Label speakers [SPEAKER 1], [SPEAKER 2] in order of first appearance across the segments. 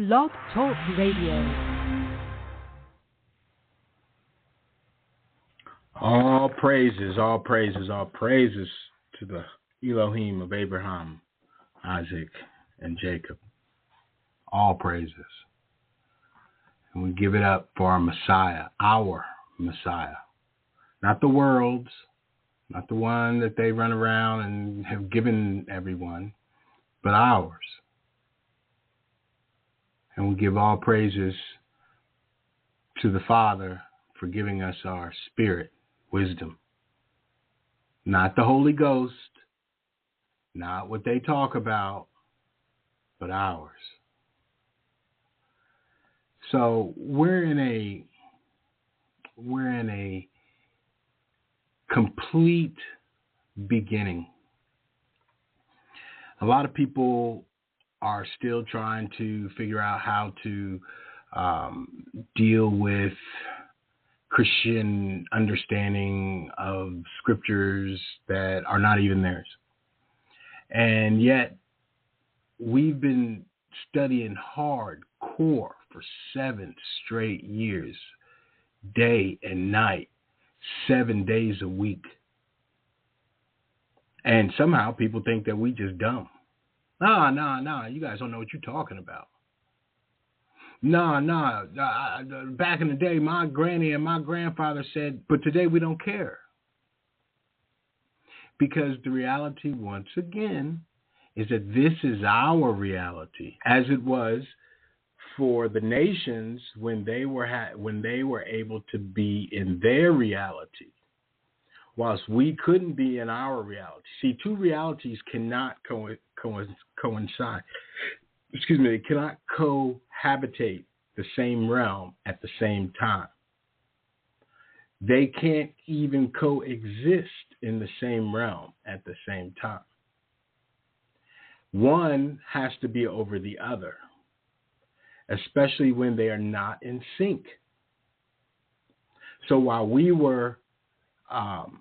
[SPEAKER 1] Blog Talk Radio.
[SPEAKER 2] All praises, all praises, all praises to the Elohim of Abraham, Isaac, and Jacob. All praises. And we give it up for our Messiah, not the world's, not the one that they run around and have given everyone, but ours. And we give all praises to the Father for giving us our spirit, wisdom. Not the Holy Ghost, not what they talk about, but ours. So we're in a complete beginning. A lot of people are still trying to figure out how to deal with Christian understanding of scriptures that are not even theirs. And yet we've been studying hardcore for 7 straight years, day and night, 7 days a week. And somehow people think that we just dumb. Nah, you guys don't know what you're talking about. Back in the day, my granny and my grandfather said, but today we don't care. Because the reality, once again, is that this is our reality, as it was for the nations when they were able to be in their reality, whilst we couldn't be in our reality. See, two realities cannot coincide. They cannot cohabitate the same realm at the same time. They can't even coexist in the same realm at the same time. One has to be over the other, especially when they are not in sync. So while we were on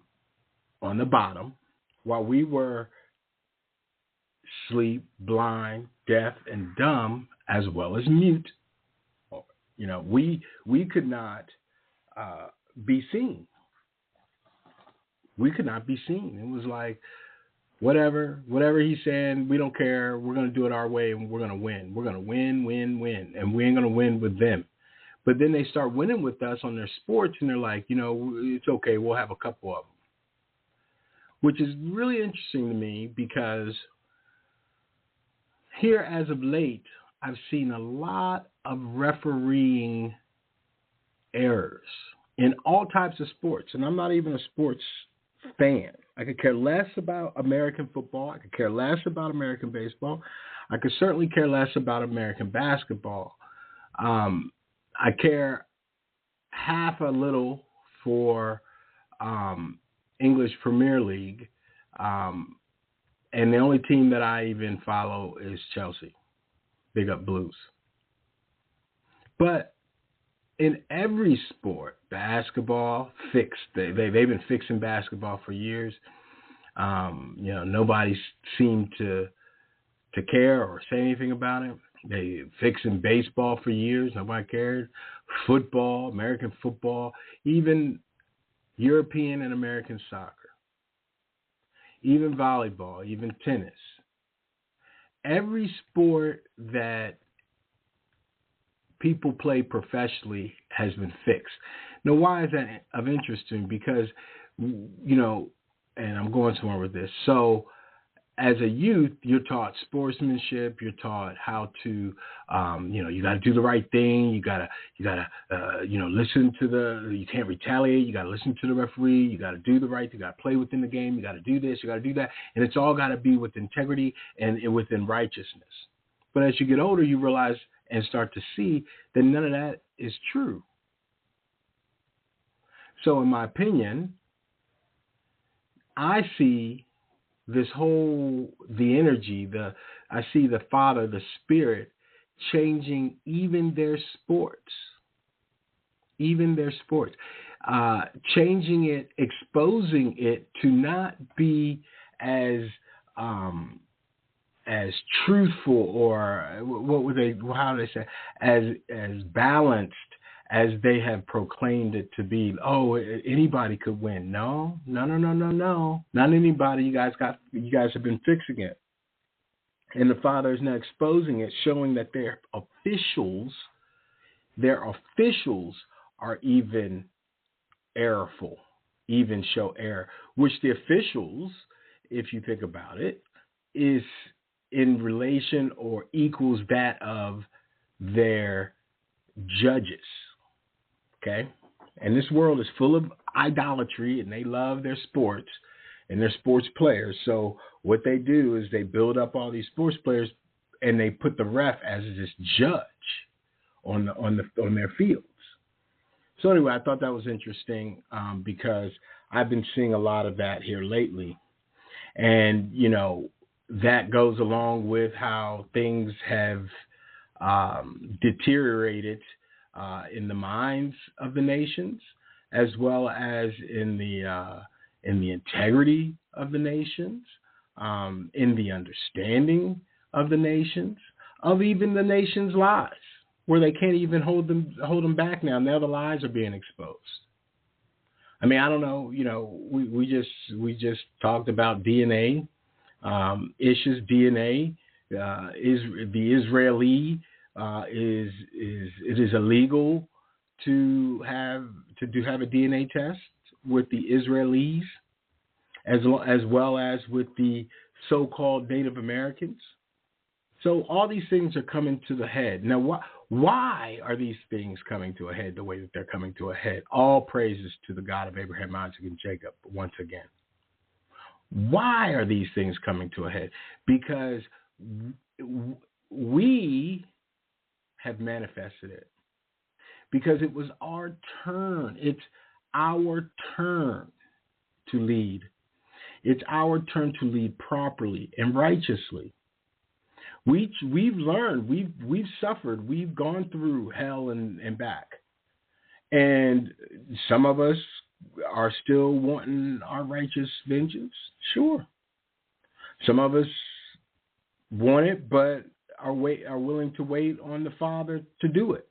[SPEAKER 2] the bottom, while we were asleep, blind, deaf, and dumb, as well as mute, we could not be seen. We could not be seen. It was like, whatever he's saying, we don't care. We're going to do it our way, and we're going to win. We're going to win, and we ain't going to win with them. But then they start winning with us on their sports, and they're like, it's okay. We'll have a couple of them, which is really interesting to me because here as of late, I've seen a lot of refereeing errors in all types of sports, and I'm not even a sports fan. I could care less about American football. I could care less about American baseball. I could certainly care less about American basketball. I care half a little for English Premier League. And the only team that I even follow is Chelsea. Big up Blues. But in every sport, basketball, fixed. They've been fixing basketball for years. Nobody seemed to care or say anything about it. They fixing baseball for years. Nobody cared. Football, American football, even European and American soccer, even volleyball, even tennis. Every sport that people play professionally has been fixed. Now, why is that of interest to me? Because, and I'm going somewhere with this. So as a youth, you're taught sportsmanship. You're taught how to, you got to do the right thing. You got to, listen to you can't retaliate. You got to listen to the referee. You got to do the right thing. You got to play within the game. You got to do this. You got to do that. And it's all got to be with integrity and within righteousness. But as you get older, you realize and start to see that none of that is true. So in my opinion, I see the energy, I see the Father, the Spirit, changing even their sports. Changing it, exposing it to not be as as truthful, or what would they? How do they say? As balanced as they have proclaimed it to be. Oh, anybody could win. No. Not anybody. You guys have been fixing it. And the Father is now exposing it, showing that their officials are even errorful, even show error, which the officials, if you think about it, is in relation or equals that of their judges. Okay? And this world is full of idolatry, and they love their sports and their sports players. So what they do is they build up all these sports players, and they put the ref as this judge on their fields. So anyway, I thought that was interesting because I've been seeing a lot of that here lately. And, that goes along with how things have deteriorated in the minds of the nations, as well as in the integrity of the nations, in the understanding of the nations, of even the nations' lies, where they can't even hold them back now. Now the lies are being exposed. I mean, I don't know. We just talked about DNA, Ish's DNA. The Israeli it is illegal to have a DNA test with the Israelis, as well as with the so-called Native Americans. So all these things are coming to the head. Now, why are these things coming to a head the way that they're coming to a head? All praises to the God of Abraham, Isaac, and Jacob once again. Why are these things coming to a head? Because we have manifested it. Because it was our turn. It's our turn to lead. It's our turn to lead properly and righteously. We've learned, we've suffered, we've gone through hell and back. And some of us are still wanting our righteous vengeance. Sure. Some of us want it, but are willing to wait on the Father to do it.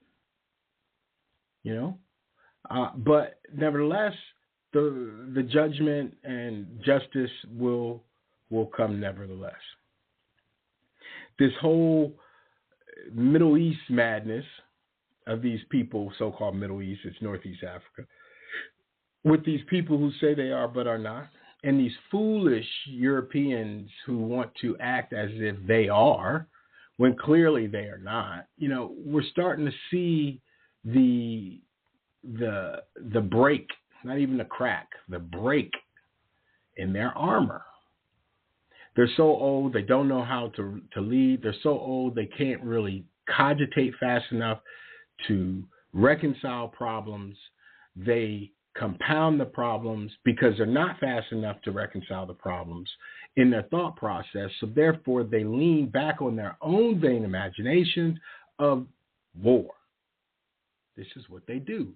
[SPEAKER 2] But nevertheless, the judgment and justice will come nevertheless. This whole Middle East madness of these people, so-called Middle East, it's Northeast Africa, with these people who say they are but are not, and these foolish Europeans who want to act as if they are, when clearly they are not. We're starting to see the break, not even the crack, the break in their armor. They're so old, they don't know how to lead. They're so old, they can't really cogitate fast enough to reconcile problems. They compound the problems because they're not fast enough to reconcile the problems in their thought process. So therefore, they lean back on their own vain imaginations of war. This is what they do.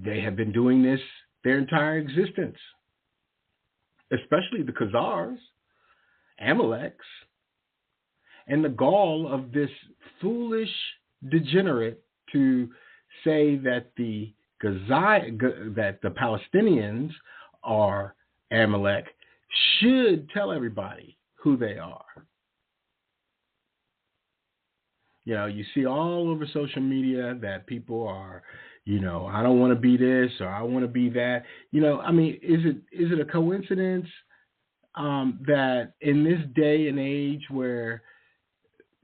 [SPEAKER 2] They have been doing this their entire existence, especially the Khazars, Amaleks, and the gall of this foolish degenerate to say that the Palestinians are Amalek should tell everybody who they are. You see all over social media that people are, I don't want to be this or I want to be that. Is it a coincidence that in this day and age where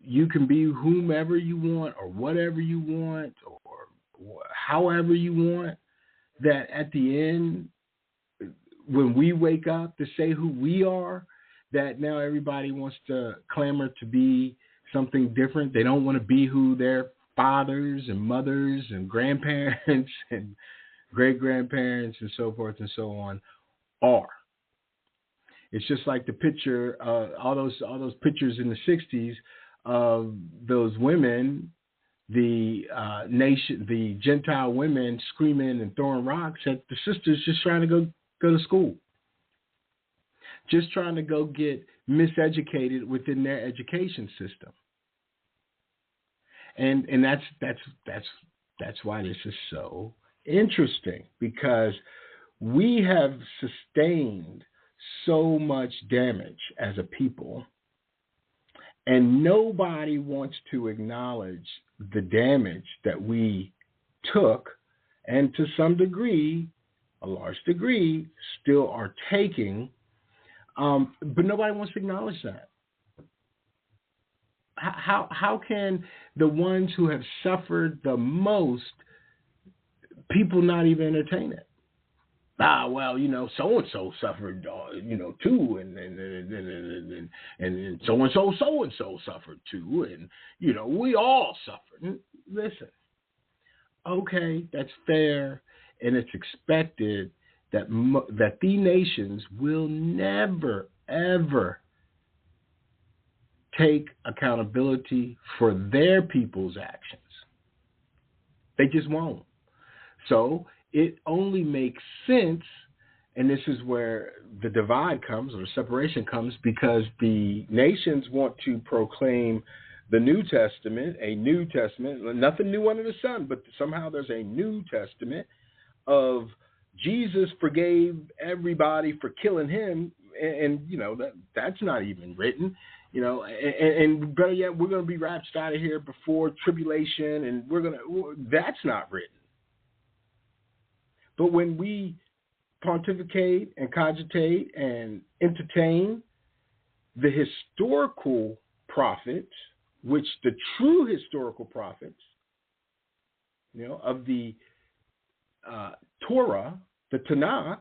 [SPEAKER 2] you can be whomever you want or whatever you want or however you want, that at the end, when we wake up to say who we are, that now everybody wants to clamor to be something different. They don't want to be who their fathers and mothers and grandparents and great-grandparents and so forth and so on are. It's just like the picture, all those pictures in the 60s of those women, the Gentile women screaming and throwing rocks at the sisters just trying to go to school. Just trying to go get miseducated within their education system. And that's why this is so interesting, because we have sustained so much damage as a people, and nobody wants to acknowledge the damage that we took, and to some degree, a large degree, still are taking, but nobody wants to acknowledge that. How can the ones who have suffered the most, people not even entertain it? Well, so and so suffered, too, and so and so suffered too, and we all suffered. Listen, okay, that's fair, and it's expected that the nations will never ever take accountability for their people's actions. They just won't. So it only makes sense, and this is where the divide comes, or separation comes, because the nations want to proclaim the New Testament, a New Testament, nothing new under the sun, but somehow there's a New Testament of Jesus forgave everybody for killing him, and that's not even written. And better yet, we're going to be raptured out of here before tribulation, and that's not written. But when we pontificate and cogitate and entertain the historical prophets, which the true historical prophets, of the Torah, the Tanakh,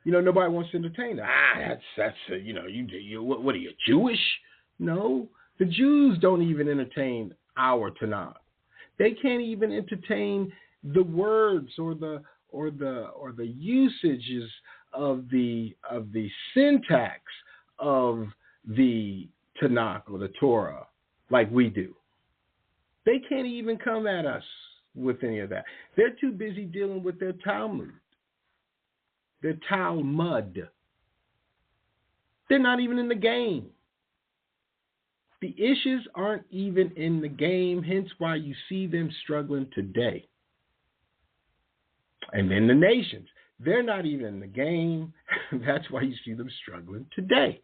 [SPEAKER 2] nobody wants to entertain that. That's what are you, Jewish? No, the Jews don't even entertain our Tanakh. They can't even entertain the words or the usages of the syntax of the Tanakh or the Torah like we do. They can't even come at us with any of that. They're too busy dealing with their Talmud. Their Talmud. They're not even in the game. The issues aren't even in the game, hence why you see them struggling today. And then the nations, they're not even in the game. That's why you see them struggling today.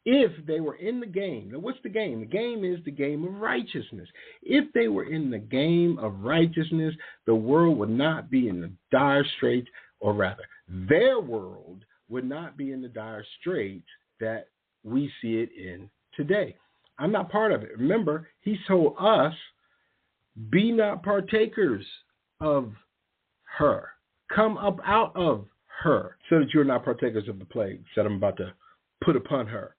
[SPEAKER 2] If they were in the game, now what's the game? The game is the game of righteousness. If they were in the game of righteousness, the world would not be in the dire straits, or rather, their world would not be in the dire straits that we see it in today. I'm not part of it. Remember, he told us, be not partakers of her. Come up out of her, so that you're not partakers of the plagues that I'm about to put upon her.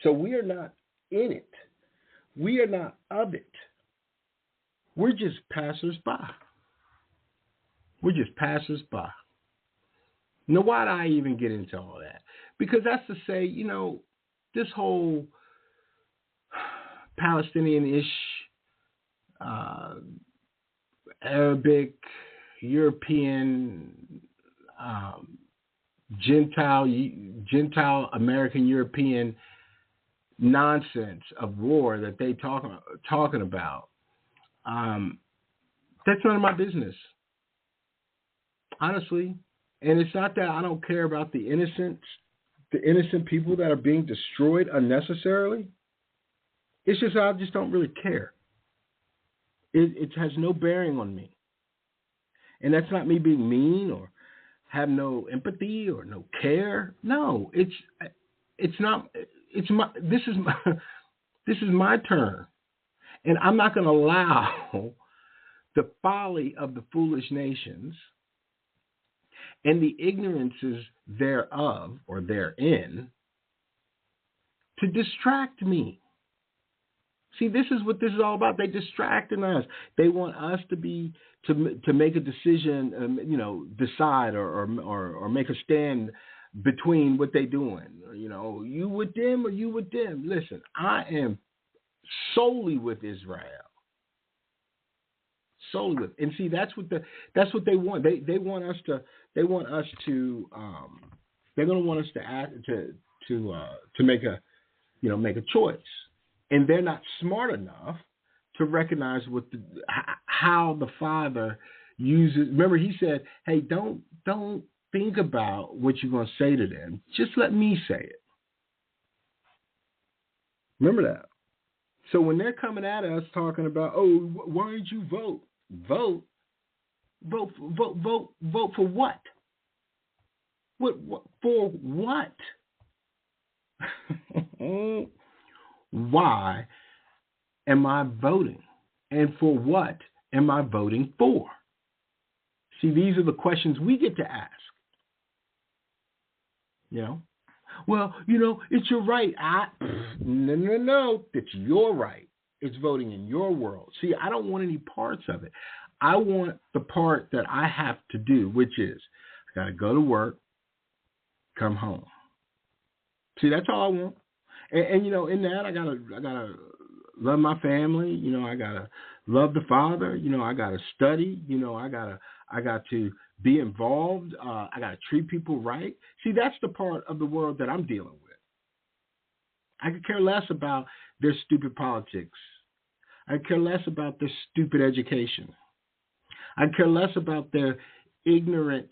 [SPEAKER 2] So we are not in it. We are not of it. We're just passers-by. We're just passers-by. Now, why do I even get into all that? Because that's to say, this whole Palestinian-ish, Arabic, European, Gentile, American, European nonsense of war that they talking about, that's none of my business, honestly. And it's not that I don't care about the innocent people that are being destroyed unnecessarily. It's just I just don't really care. It has no bearing on me. And that's not me being mean or have no empathy or no care. No, it's not. This is my turn, and I'm not going to allow the folly of the foolish nations and the ignorances thereof or therein to distract me. See, this is what this is all about. They're distracting us. They want us to make a decision, decide or make a stand between what they're doing. You with them or you with them. Listen, I am solely with Israel. Solely with, and see, that's what they want. They want us to. They're going to want us to make a choice, and they're not smart enough to recognize how the Father uses. Remember, he said, "Hey, don't think about what you're going to say to them. Just let me say it." Remember that. So when they're coming at us talking about, "Oh, why didn't you vote? Vote for what? What for what? Why am I voting? And for what am I voting for?" See, these are the questions we get to ask. Well, it's your right. No. It's your right. It's voting in your world. See, I don't want any parts of it. I want the part that I have to do, which is I got to go to work, come home. See, that's all I want. And in that, I gotta love my family. I gotta love the Father. I gotta study. I got to be involved. I gotta treat people right. See, that's the part of the world that I'm dealing with. I could care less about their stupid politics. I could care less about their stupid education. I care less about their ignorant,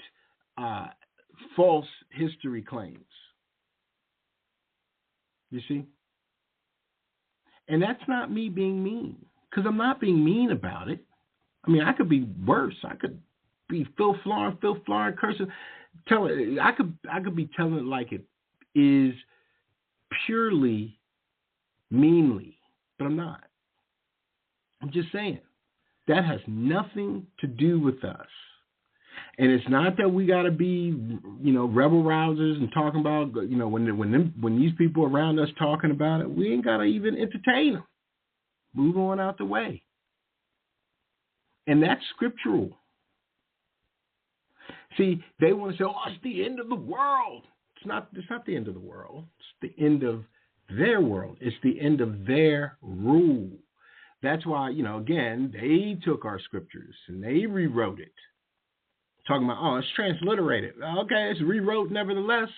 [SPEAKER 2] false history claims. You see? And that's not me being mean, because I'm not being mean about it. I mean, I could be worse. I could be filth flaring, cursing. I could be telling it like it is purely meanly, but I'm not. I'm just saying that has nothing to do with us. And it's not that we got to be, rebel rousers and talking about, when these people around us talking about it, we ain't got to even entertain them. Move on out the way. And that's scriptural. See, they want to say, "Oh, it's the end of the world." It's not the end of the world. It's the end of their world. It's the end of their rule. That's why, again, they took our scriptures and they rewrote it. Talking about, "Oh, it's transliterated." Okay, it's rewrote nevertheless.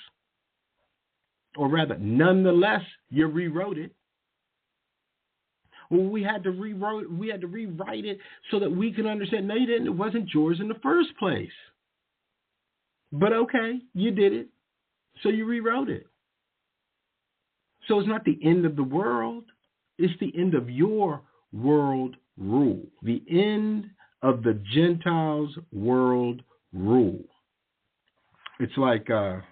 [SPEAKER 2] Or rather, nonetheless, you rewrote it. Well, we had to rewrite it so that we can understand. No, you didn't. It wasn't yours in the first place. But okay, you did it. So you rewrote it. So it's not the end of the world. It's the end of your world rule. The end of the Gentiles' world rule. It's like, are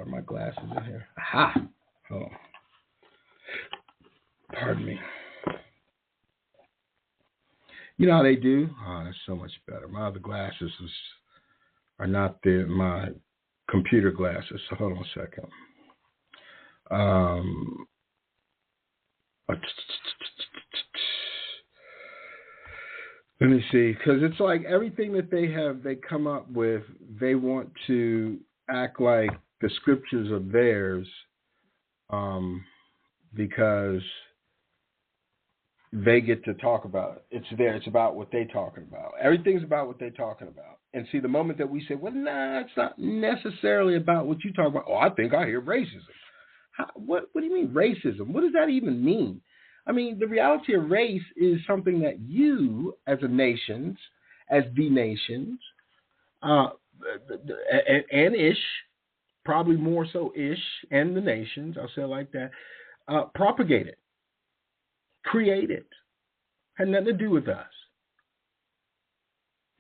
[SPEAKER 2] my glasses in here? Aha! Oh. Pardon me. You know how they do? Oh, that's so much better. My other glasses are not my computer glasses. So hold on a second. Let me see, because it's like everything that they come up with, they want to act like the scriptures are theirs, because they get to talk about it. It's there. It's about what they're talking about. Everything's about what they're talking about. And see, the moment that we say, "Well, nah, it's not necessarily about what you talk about." "Oh, I think I hear racism." What do you mean racism? What does that even mean? I mean, the reality of race is something that you, as the nations, and Ish, probably more so Ish and the nations, I'll say it like that, propagated, created, had nothing to do with us.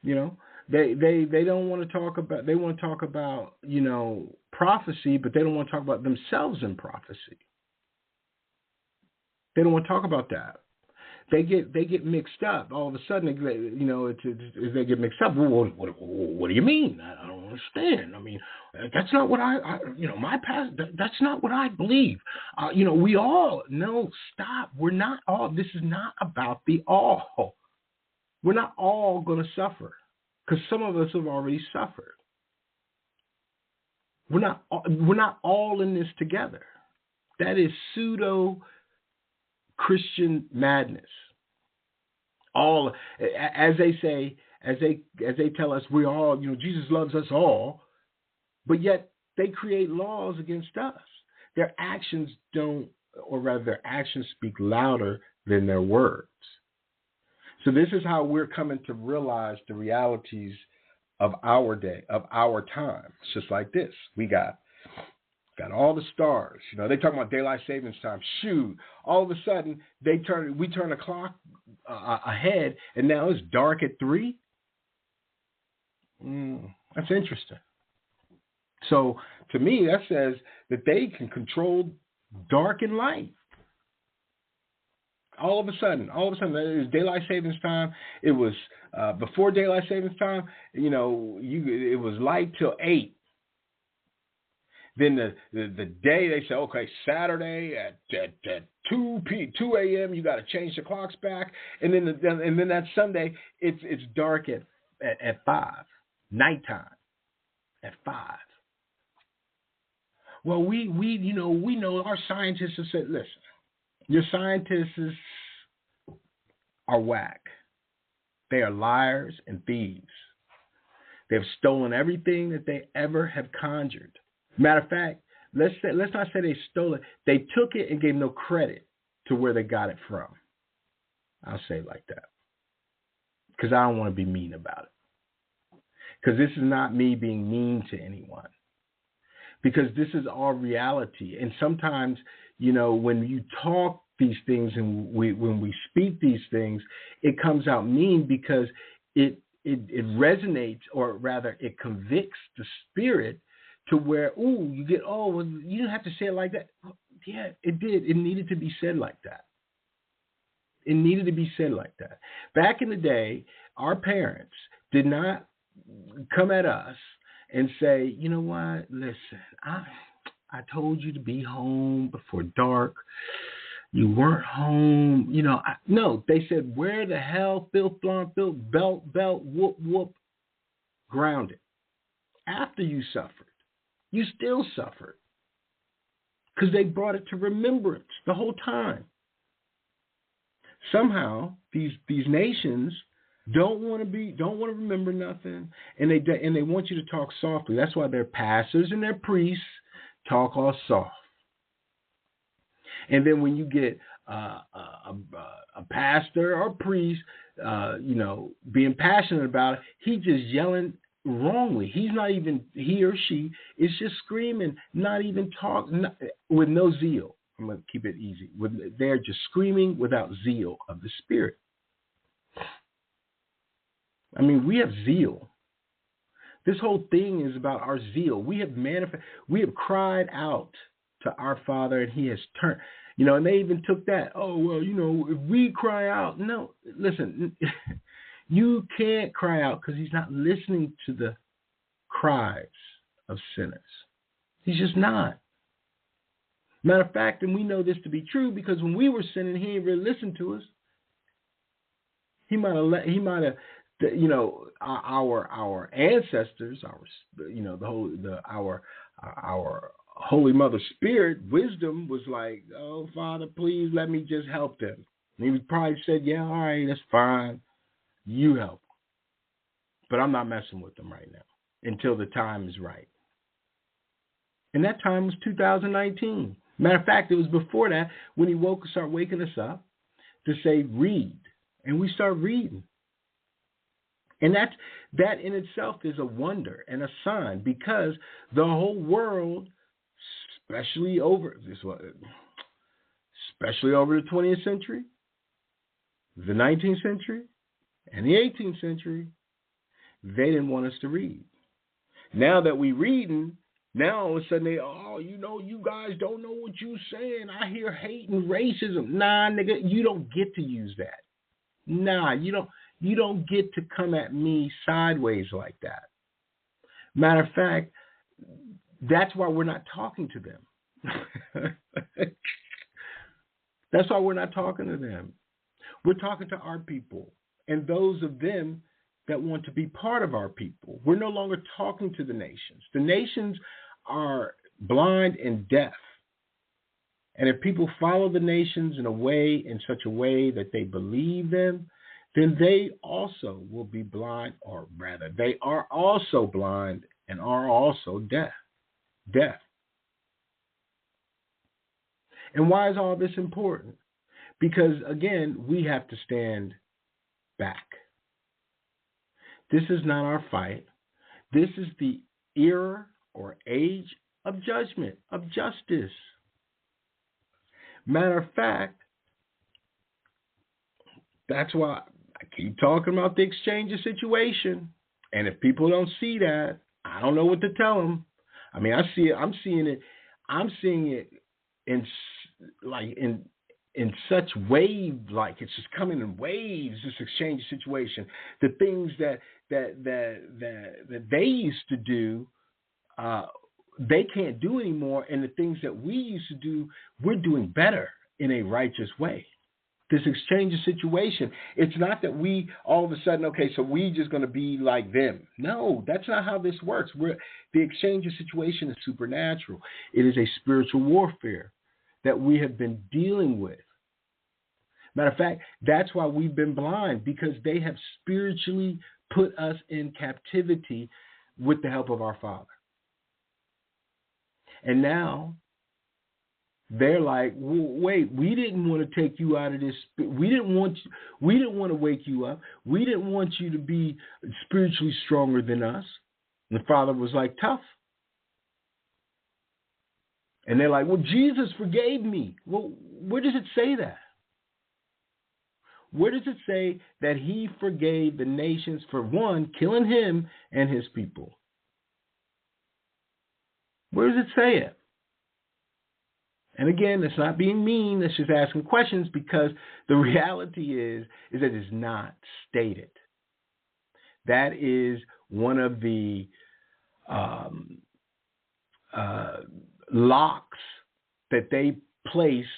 [SPEAKER 2] They don't want to talk about. They want to talk about prophecy, but they don't want to talk about themselves in prophecy. They don't want to talk about that. They get mixed up. All of a sudden, they get mixed up. Well, what do you mean? I don't understand. I mean, that's not what my past. That's not what I believe. We all stop. We're not all. This is not about the all. We're not all going to suffer, because some of us have already suffered. We're not all in this together. That is pseudo Christian madness. All, as they say, as they tell us, we all, Jesus loves us all, but yet they create laws against us. Their actions don't, or rather their actions speak louder than their words. So this is how we're coming to realize the realities of our day, of our time. It's just like this. We got all the stars. You know, they talk about daylight savings time. Shoot, all of a sudden we turn the clock ahead, and now it's dark at 3. That's interesting. So to me, that says that they can control dark and light. All of a sudden, it was daylight savings time. It was before daylight savings time. You know, it was light till 8. Then the day they say, okay, Saturday at 2 a.m. you got to change the clocks back, and then that Sunday it's dark at 5, nighttime at 5. Well, we know our scientists have said, listen, your scientists are whack. They are liars and thieves. They have stolen everything that they ever have conjured. Matter of fact, let's not say they stole it. They took it and gave no credit to where they got it from. I'll say it like that, because I don't want to be mean about it. Because this is not me being mean to anyone. Because this is our reality. And sometimes, you know, when you talk these things and when we speak these things, it comes out mean because it resonates, or rather it convicts the spirit to where, you didn't have to say it like that. Yeah, it did. It needed to be said like that. It needed to be said like that. Back in the day, our parents did not come at us and say, you know what, listen, I told you to be home before dark. You weren't home. You know, no, they said, where the hell, filth, blonde, filth, belt, whoop, whoop, grounded. After you suffered, you still suffered, because they brought it to remembrance the whole time. Somehow, these nations don't want to remember nothing, and they want you to talk softly. That's why their pastors and their priests talk all soft. And then when you get a pastor or priest, being passionate about it, he just yelling wrongly. He's not even, he or she is just screaming, not even talking, with no zeal. I'm going to keep it easy. They're just screaming without zeal of the Spirit. I mean, we have zeal. This whole thing is about our zeal. We have cried out to our Father, and He has turned. And they even took that. Oh, well, if we cry out. No, listen, you can't cry out because He's not listening to the cries of sinners. He's just not. Matter of fact, and we know this to be true because when we were sinning, He didn't really listen to us. He might have, our ancestors, our Holy Mother Spirit, wisdom was like, oh, Father, please let me just help them. And He probably said, yeah, all right, that's fine. You help. But I'm not messing with them right now until the time is right. And that time was 2019. Matter of fact, it was before that when He started waking us up to say, read. And we start reading. And that in itself is a wonder and a sign, because the whole world, especially over the 20th century, the 19th century, and the 18th century, they didn't want us to read. Now that we're reading, now all of a sudden you guys don't know what you're saying. I hear hate and racism. Nah, nigga, you don't get to use that. Nah, you don't get to come at me sideways like that. Matter of fact, that's why we're not talking to them. That's why we're not talking to them. We're talking to our people and those of them that want to be part of our people. We're no longer talking to the nations. The nations are blind and deaf. And if people follow the nations in such a way that they believe them, then they also will be blind, or rather, they are also blind and are also deaf. death. And why is all this important? Because, again, we have to stand back. This is not our fight. This is the era or age of judgment, of justice. Matter of fact, that's why I keep talking about the exchange situation. And if people don't see that, I don't know what to tell them. I mean, I see it. I'm seeing it in such wave, like it's just coming in waves. This exchange situation, the things that they used to do, they can't do anymore, and the things that we used to do, we're doing better in a righteous way. This exchange situation, it's not that we all of a sudden, okay, so we just going to be like them. No, that's not how this works. The exchange situation is supernatural. It is a spiritual warfare that we have been dealing with. Matter of fact, that's why we've been blind, because they have spiritually put us in captivity with the help of our Father. And now they're like, wait, we didn't want to take you out of this. We didn't want to wake you up. We didn't want you to be spiritually stronger than us. And the Father was like, tough. And they're like, well, Jesus forgave me. Well, where does it say that? Where does it say that he forgave the nations for, one, killing him and his people? Where does it say it? And again, that's not being mean. That's just asking questions, because the reality is that it's not stated. That is one of the locks that they placed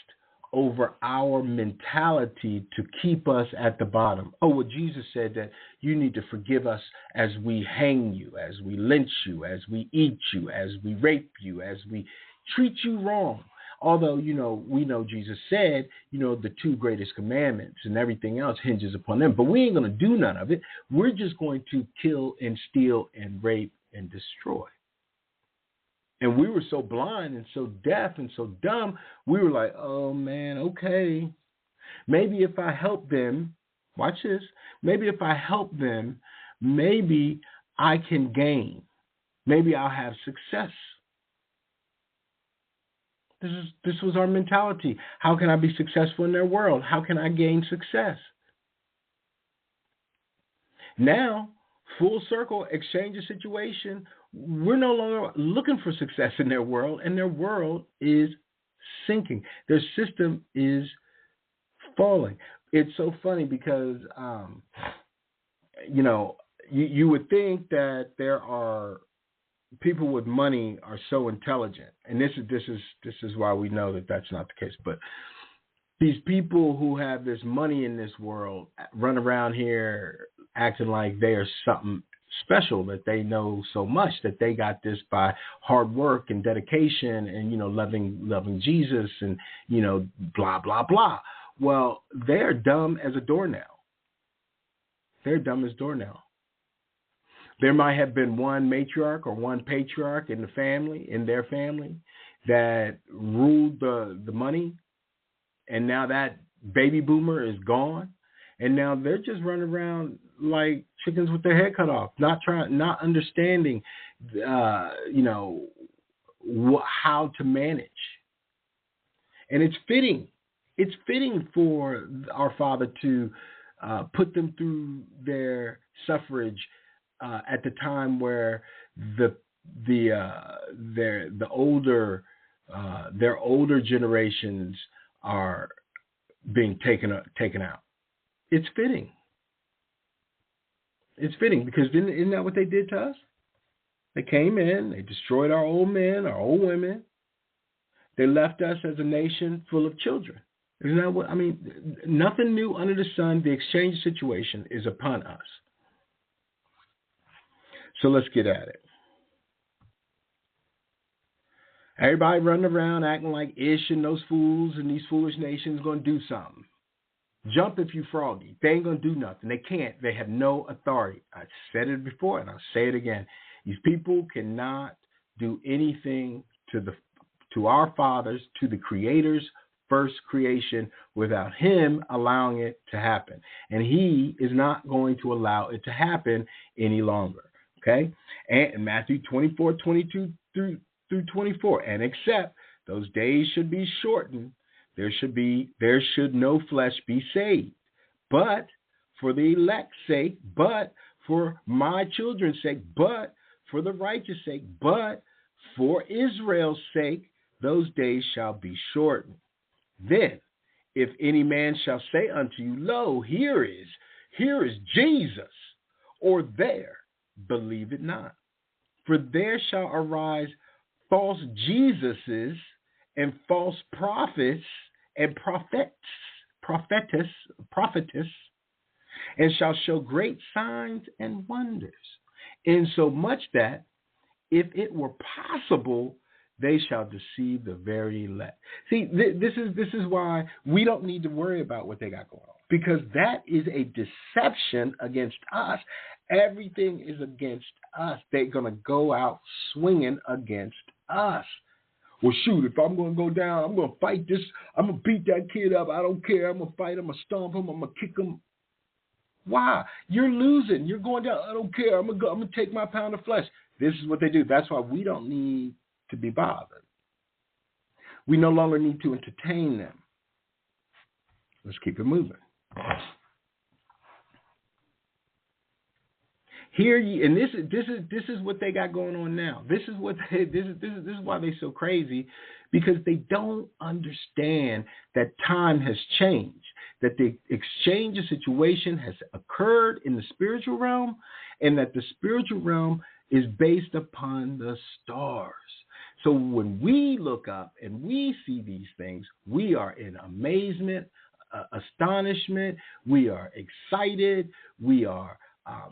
[SPEAKER 2] over our mentality to keep us at the bottom. Oh, well, Jesus said that you need to forgive us as we hang you, as we lynch you, as we eat you, as we rape you, as we treat you wrong. Although, we know Jesus said, the two greatest commandments and everything else hinges upon them. But we ain't going to do none of it. We're just going to kill and steal and rape and destroy. And we were so blind and so deaf and so dumb, we were like, oh, man, okay. Maybe if I help them, watch this, maybe if I help them, maybe I can gain. Maybe I'll have success. This was our mentality. How can I be successful in their world? How can I gain success? Now, full circle, exchange of situation, we're no longer looking for success in their world, and their world is sinking. Their system is falling. It's so funny because, you would think that there are people with money are so intelligent, and this is why we know that that's not the case. But these people who have this money in this world run around here acting like they are something special, that they know so much, that they got this by hard work and dedication and loving Jesus and blah blah blah. Well, they're dumb as a doornail. They're dumb as doornail. There might have been one matriarch or one patriarch in their family, that ruled the money, and now that baby boomer is gone, and now they're just running around like chickens with their head cut off, not understanding, how to manage. And it's fitting for our Father to put them through their suffrage at the time where their older generations are being taken out. It's fitting. It's fitting because isn't that what they did to us? They came in, they destroyed our old men, our old women. They left us as a nation full of children. Isn't that what I mean? Nothing new under the sun. The exchange situation is upon us. So let's get at it. Everybody running around acting like Ish and those fools and these foolish nations going to do something. Jump if you froggy. They ain't going to do nothing. They can't. They have no authority. I said it before and I'll say it again. These people cannot do anything to our fathers, to the Creator's first creation, without him allowing it to happen. And he is not going to allow it to happen any longer. Okay? And Matthew 24:22 through 24. And except those days should be shortened, there should no flesh be saved. But for the elect's sake, but for my children's sake, but for the righteous sake, but for Israel's sake, those days shall be shortened. Then, if any man shall say unto you, Lo, here is Jesus, or there, believe it not. For there shall arise false Jesuses and false prophets and prophetess, and shall show great signs and wonders, insomuch that if it were possible, they shall deceive the very elect. See, this is why we don't need to worry about what they got going on, because that is a deception against us. Everything is against us. They're going to go out swinging against us. Well, shoot, if I'm going to go down, I'm going to fight this. I'm going to beat that kid up. I don't care. I'm going to fight him. I'm going to stomp him. I'm going to kick him. Why? You're losing. You're going down. I don't care. I'm going to take my pound of flesh. This is what they do. That's why we don't need to be bothered. We no longer need to entertain them. Let's keep it moving. Hear ye, and this is what they got going on now. This is why they're so crazy, because they don't understand that time has changed, that the exchange of situation has occurred in the spiritual realm, and that the spiritual realm is based upon the stars. So when we look up and we see these things, we are in amazement, astonishment, we are excited, we are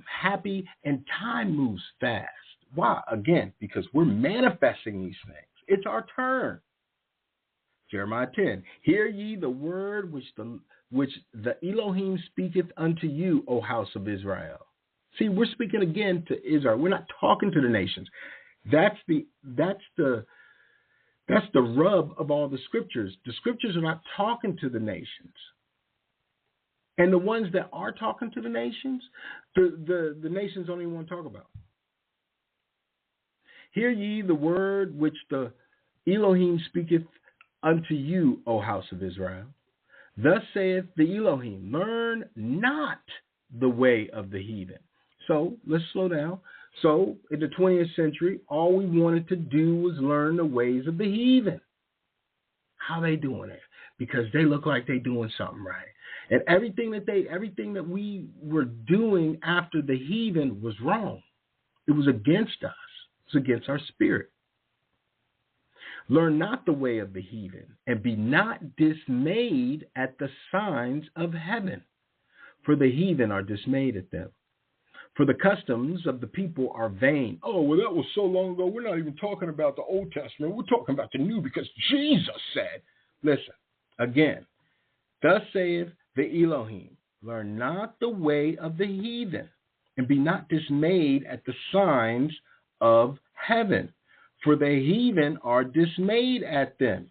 [SPEAKER 2] happy, and time moves fast. Why? Again, because we're manifesting these things. It's our turn. Jeremiah 10. Hear ye the word which the Elohim speaketh unto you, O house of Israel. See, we're speaking again to Israel. We're not talking to the nations. That's the rub of all the scriptures. The scriptures are not talking to the nations. And the ones that are talking to the nations, the nations don't even want to talk about. Hear ye the word which the Elohim speaketh unto you, O house of Israel. Thus saith the Elohim, learn not the way of the heathen. So let's slow down. So in the 20th century, all we wanted to do was learn the ways of the heathen. How they doing it? Because they look like they doing something right. And everything that we were doing after the heathen was wrong. It was against us. It was against our spirit. Learn not the way of the heathen, and be not dismayed at the signs of heaven, for the heathen are dismayed at them. For the customs of the people are vain. Oh, well, that was so long ago. We're not even talking about the Old Testament. We're talking about the New, because Jesus said, listen, again, thus saith the Elohim, learn not the way of the heathen, and be not dismayed at the signs of heaven, for the heathen are dismayed at them.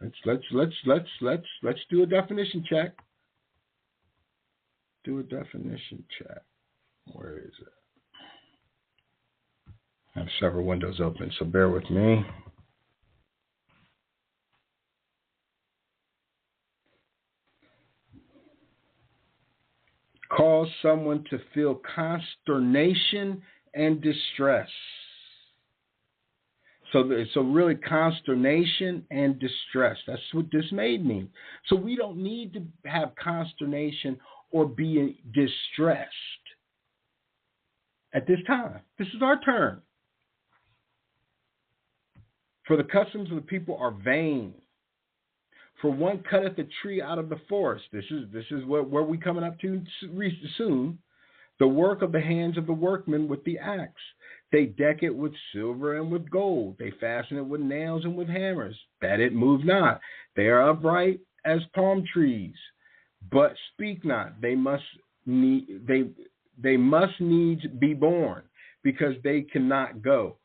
[SPEAKER 2] Let's do a definition check. Do a definition check. Where is it? I have several windows open, so bear with me. Cause someone to feel consternation and distress. So really consternation and distress. That's what dismayed means. So we don't need to have consternation or be distressed at this time. This is our turn. For the customs of the people are vain. For one cutteth a tree out of the forest. This is where we coming up to soon. The work of the hands of the workmen with the axe. They deck it with silver and with gold. They fasten it with nails and with hammers, that it move not. They are upright as palm trees, but speak not. They must needs be born, because they cannot go.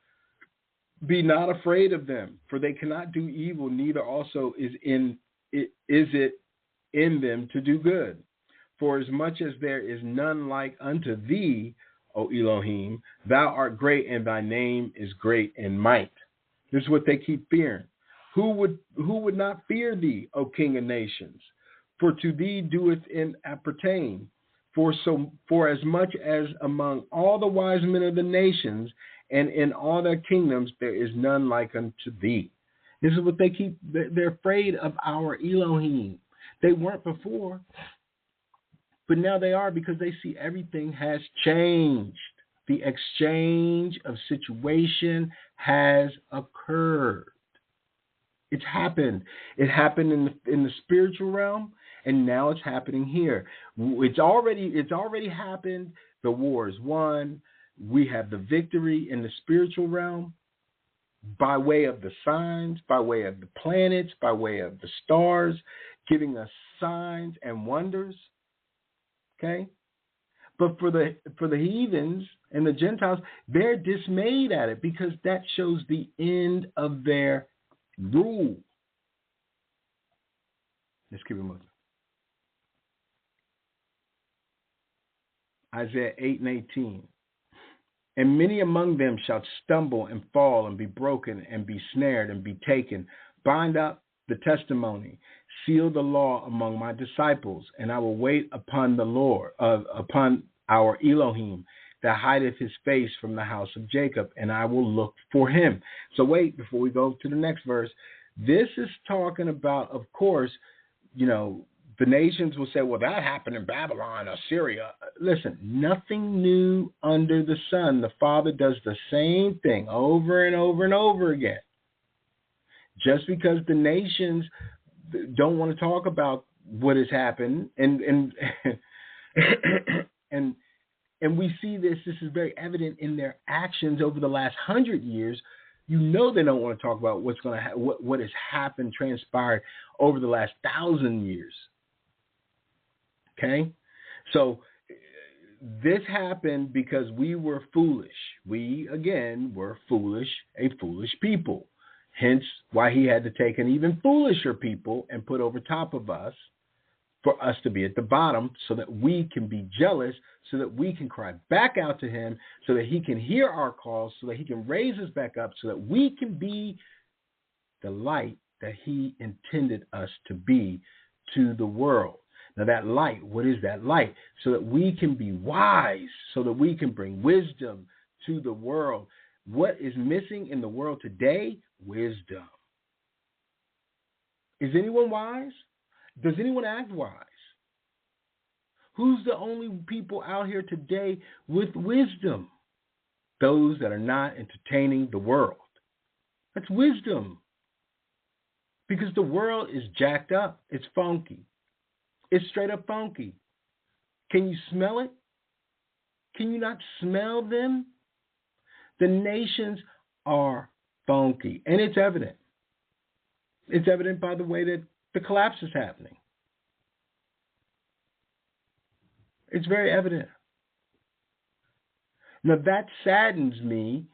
[SPEAKER 2] Be not afraid of them, for they cannot do evil, neither also is it in them to do good. For as much as there is none like unto thee, O Elohim, thou art great, and thy name is great in might. This is what they keep fearing. Who would not fear thee, O King of nations? For to thee doeth it appertain. For as much as among all the wise men of the nations, and in all their kingdoms, there is none like unto thee. This is what they keep. They're afraid of our Elohim. They weren't before, but now they are, because they see everything has changed. The exchange of situation has occurred. It's happened. It happened in the spiritual realm, and now it's happening here. It's already happened. The war is won. We have the victory in the spiritual realm by way of the signs, by way of the planets, by way of the stars, giving us signs and wonders. Okay? But for the heathens and the Gentiles, they're dismayed at it, because that shows the end of their rule. Let's keep it moving. Isaiah 8:18. And many among them shall stumble and fall and be broken and be snared and be taken. Bind up the testimony, seal the law among my disciples, and I will wait upon the Lord, upon our Elohim, that hideth his face from the house of Jacob, and I will look for him. So wait, before we go to the next verse, this is talking about, of course, the nations will say, well, that happened in Babylon or Syria. Listen, nothing new under the sun. The Father does the same thing over and over and over again. Just because the nations don't want to talk about what has happened, and we see this is very evident in their actions over the last 100 years. They don't want to talk about what's going to what has happened, transpired over the last 1,000 years. Okay, so this happened because we were foolish. We, again, were foolish, a foolish people. Hence why he had to take an even foolisher people and put over top of us for us to be at the bottom, so that we can be jealous, so that we can cry back out to him, so that he can hear our calls, so that he can raise us back up, so that we can be the light that he intended us to be to the world. Now that light, what is that light? So that we can be wise, so that we can bring wisdom to the world. What is missing in the world today? Wisdom. Is anyone wise? Does anyone act wise? Who's the only people out here today with wisdom? Those that are not entertaining the world. That's wisdom. Because the world is jacked up. It's funky. It's straight up funky. Can you smell it? Can you not smell them? The nations are funky. And it's evident. It's evident by the way that the collapse is happening. It's very evident. Now that saddens me,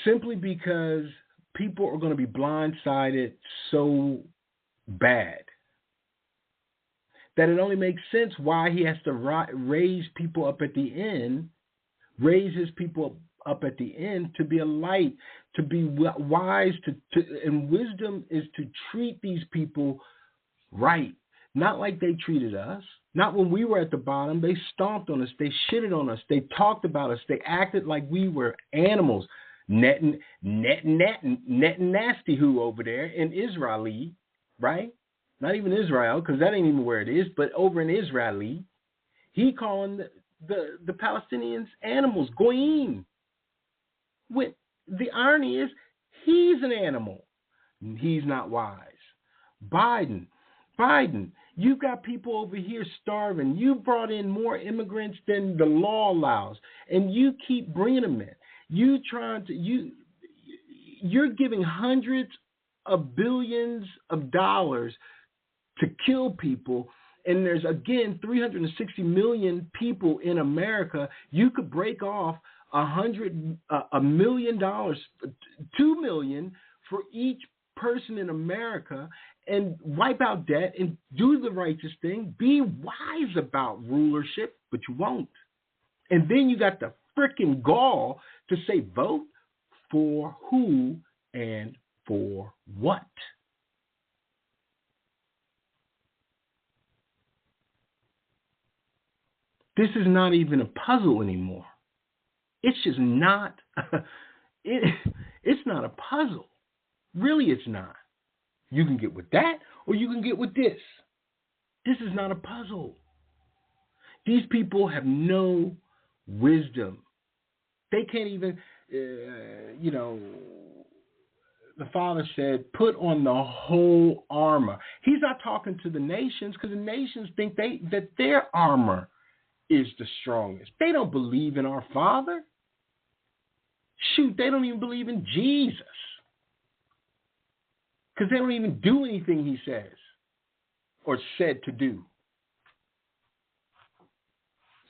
[SPEAKER 2] simply because people are going to be blindsided so bad that it only makes sense why he has to raise people up at the end, raise his people up at the end to be a light, to be wise, and wisdom is to treat these people right. Not like they treated us. Not when we were at the bottom. They stomped on us. They shitted on us. They talked about us. They acted like we were animals. Net nasty who over there in Israelite, right? Not even Israel, because that ain't even where it is, but over in Israelite, he calling the Palestinians animals, goyim. The irony is, he's an animal. He's not wise. Biden, you've got people over here starving. You brought in more immigrants than the law allows, and you keep bringing them in. You're giving hundreds of billions of dollars to kill people, and there's, again, 360 million people in America. You could break off $1 million, $2 million for each person in America, and wipe out debt and do the righteous thing. Be wise about rulership, but you won't. And then you got the freaking gall to say vote for who and for what. This is not even a puzzle anymore. It's just not. It's not a puzzle. Really, it's not. You can get with that, or you can get with this. This is not a puzzle. These people have no wisdom. They can't even, the Father said, put on the whole armor. He's not talking to the nations, because the nations think that their armor is the strongest. They don't believe in our Father. Shoot, they don't even believe in Jesus, because they don't even do anything he says or said to do.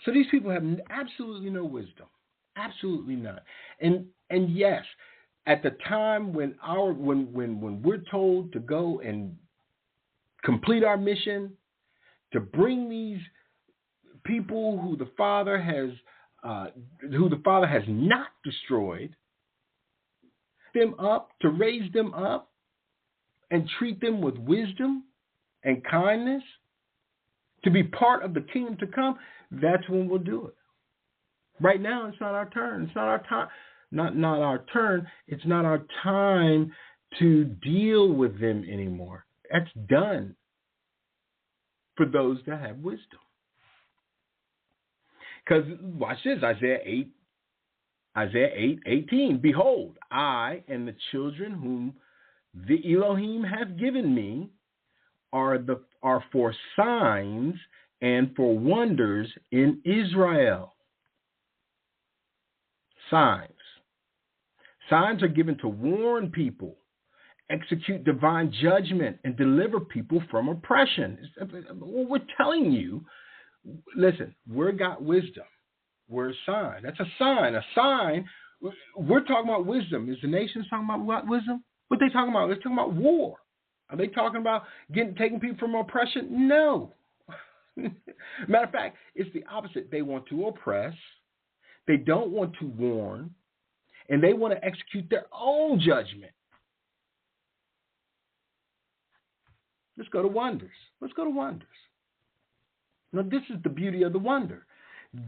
[SPEAKER 2] So these people have absolutely no wisdom, absolutely none. And yes, at the time when we're told to go and complete our mission, to bring these people who the Father has not destroyed, them up, to raise them up and treat them with wisdom and kindness, to be part of the kingdom to come, that's when we'll do it. Right now, it's not our turn. It's not our time. Not our turn. It's not our time to deal with them anymore. That's done for those that have wisdom. Because watch this, Isaiah 8:18. Behold, I and the children whom the Elohim have given me are for signs and for wonders in Israel. Signs. Signs are given to warn people, execute divine judgment, and deliver people from oppression. We're telling you, listen, we got wisdom. We're a sign. That's a sign. A sign. We're talking about wisdom. Is the nations talking about what wisdom? What are they talking about? They're talking about war. Are they talking about taking people from oppression? No. Matter of fact, it's the opposite. They want to oppress. They don't want to warn. And they want to execute their own judgment. Let's go to wonders. Let's go to wonders. Now, this is the beauty of the wonder.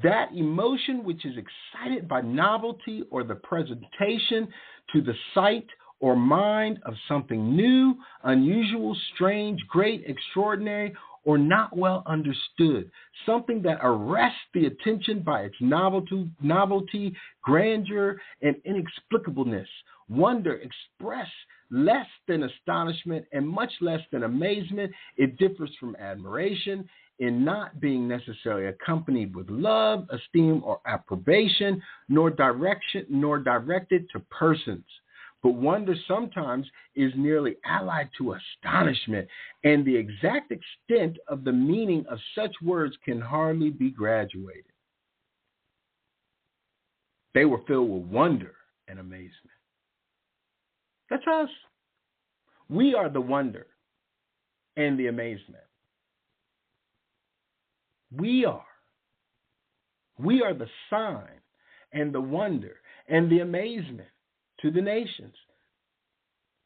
[SPEAKER 2] That emotion which is excited by novelty or the presentation to the sight or mind of something new, unusual, strange, great, extraordinary, or not well understood. Something that arrests the attention by its novelty, grandeur, and inexplicableness. Wonder express less than astonishment and much less than amazement. It differs from admiration in not being necessarily accompanied with love, esteem, or approbation, nor directed to persons. But wonder sometimes is nearly allied to astonishment, and the exact extent of the meaning of such words can hardly be graduated. They were filled with wonder and amazement. That's us. We are the wonder and the amazement. We are. We are the sign and the wonder and the amazement to the nations.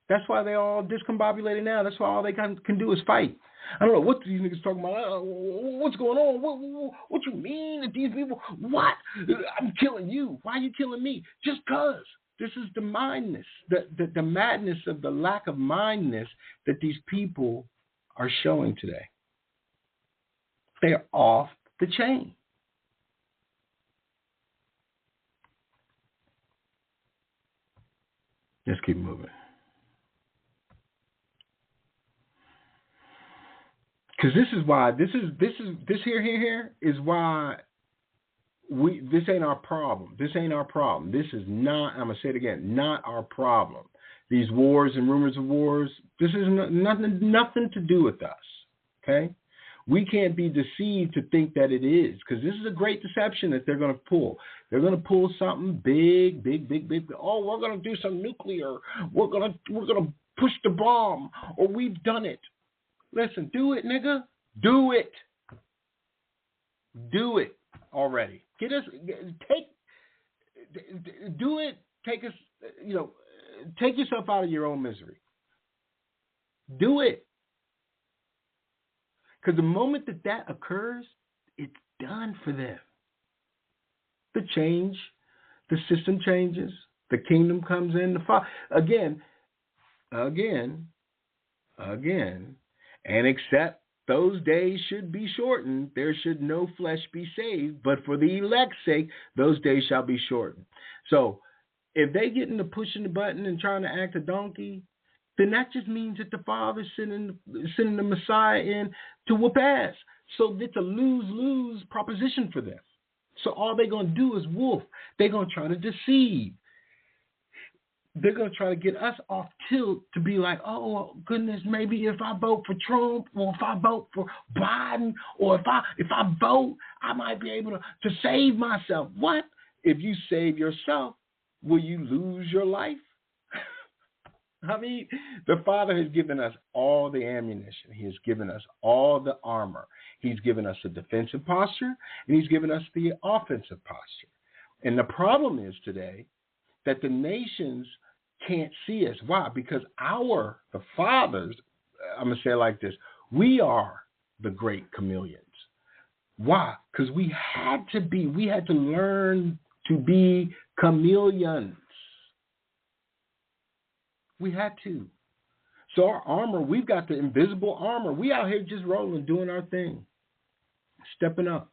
[SPEAKER 2] That's why they're all discombobulated now. That's why all they can do is fight. I don't know what these niggas talking about. What's going on? What you mean that these people? What? I'm killing you. Why are you killing me? Just because. This is the mindness, the madness of the lack of mindness that these people are showing today. They're off the chain. Let's keep moving. Because this is why this here is why this ain't our problem. This ain't our problem. This is not, I'm gonna say it again, not our problem. These wars and rumors of wars, this is nothing to do with us. Okay? We can't be deceived to think that it is, because this is a great deception that they're going to pull. They're going to pull something big, big, big, big. Oh, we're going to do some nuclear. We're going to push the bomb, or we've done it. Listen, do it, nigga. Do it. Do it already. Do it. Take us, take yourself out of your own misery. Do it. Because the moment that occurs, it's done for them. The change, the system changes, the kingdom comes in. Again, and except those days should be shortened, there should no flesh be saved, but for the elect's sake, those days shall be shortened. So if they get into pushing the button and trying to act a donkey, then that just means that the Father's sending the Messiah in to whoop ass. So it's a lose-lose proposition for them. So all they're going to do is wolf. They're going to try to deceive. They're going to try to get us off tilt to be like, oh, goodness, maybe if I vote for Trump, or if I vote for Biden, or if I vote, I might be able to save myself. What? If you save yourself, will you lose your life? I mean, the Father has given us all the ammunition. He has given us all the armor. He's given us a defensive posture, and he's given us the offensive posture. And the problem is today that the nations can't see us. Why? Because the fathers, I'm going to say it like this, we are the great chameleons. Why? Because we had to learn to be chameleons. We had to. So our armor, we've got the invisible armor. We out here just rolling, doing our thing. Stepping up.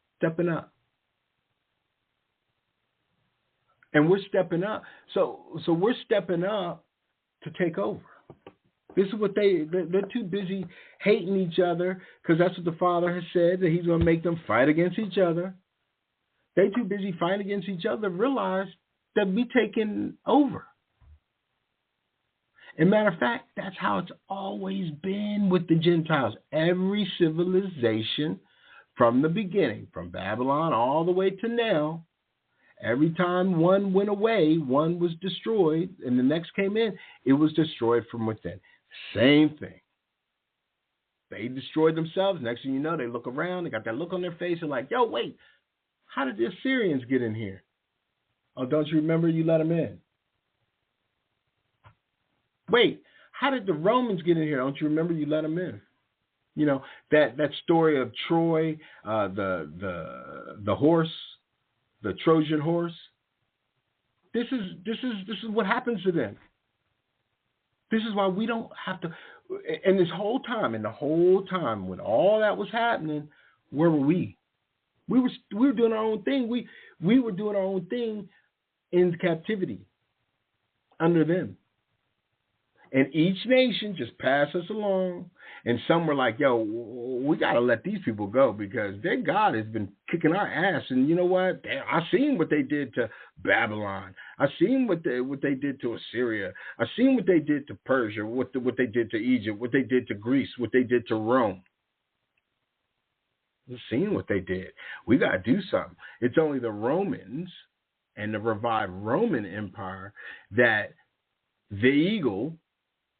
[SPEAKER 2] And we're stepping up. So we're stepping up to take over. This is what they're too busy hating each other, because that's what the Father has said, that he's going to make them fight against each other. They're too busy fighting against each other to realize that we're taking over. As a matter of fact, that's how it's always been with the Gentiles. Every civilization from the beginning, from Babylon all the way to now, every time one went away, one was destroyed, and the next came in, it was destroyed from within. Same thing. They destroyed themselves. Next thing you know, they look around, they got that look on their face, and like, yo, wait, how did the Assyrians get in here? Oh, don't you remember you let them in? Wait, how did the Romans get in here? Don't you remember you let them in? You know, that story of Troy, the horse, the Trojan horse. This is what happens to them. This is why we don't have to. And the whole time when all that was happening, where were we? We were doing our own thing. We were doing our own thing in captivity under them. And each nation just passed us along. And some were like, yo, we got to let these people go because their God has been kicking our ass. And you know what? I seen what they did to Babylon. I seen what they did to Assyria. I seen what they did to Persia, what they did to Egypt, what they did to Greece, what they did to Rome. We've seen what they did. We got to do something. It's only the Romans and the revived Roman Empire that the eagle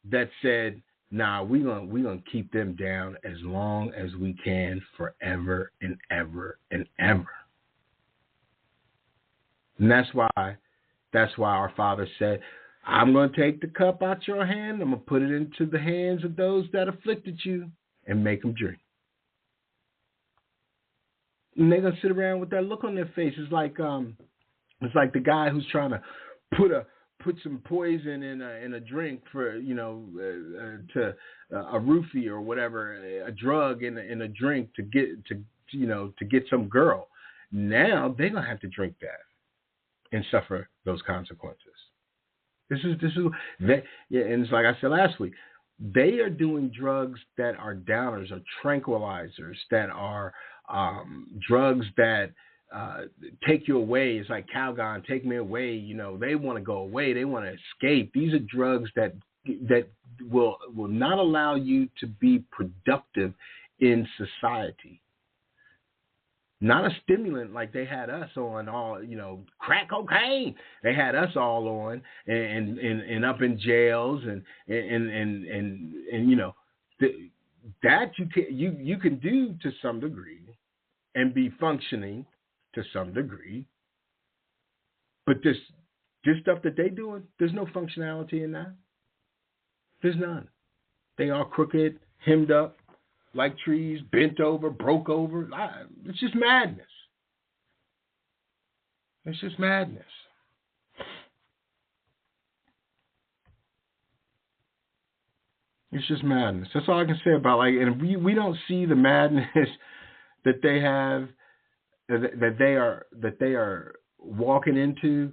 [SPEAKER 2] that said, nah, we're gonna keep them down as long as we can, forever and ever and ever. And that's why our Father said, I'm gonna take the cup out your hand, I'm gonna put it into the hands of those that afflicted you and make them drink. And they're gonna sit around with that look on their face. It's like the guy who's trying to put some poison in a drink for, to a roofie or whatever, a drug in a drink to get some girl. Now they're gonna have to drink that and suffer those consequences. This is and it's like I said last week, they are doing drugs that are downers or tranquilizers, that are drugs that take you away. It's like Calgon, take me away. They want to go away. They want to escape. These are drugs that will not allow you to be productive in society. Not a stimulant like they had us on all, crack cocaine. They had us all on and up in jails and that you can do to some degree and be functioning to some degree. But this stuff that they doing, there's no functionality in that. There's none. They are crooked, hemmed up, like trees, bent over, broke over. It's just madness. It's just madness. It's just madness. That's all I can say about and we don't see the madness that they have, that they are walking into.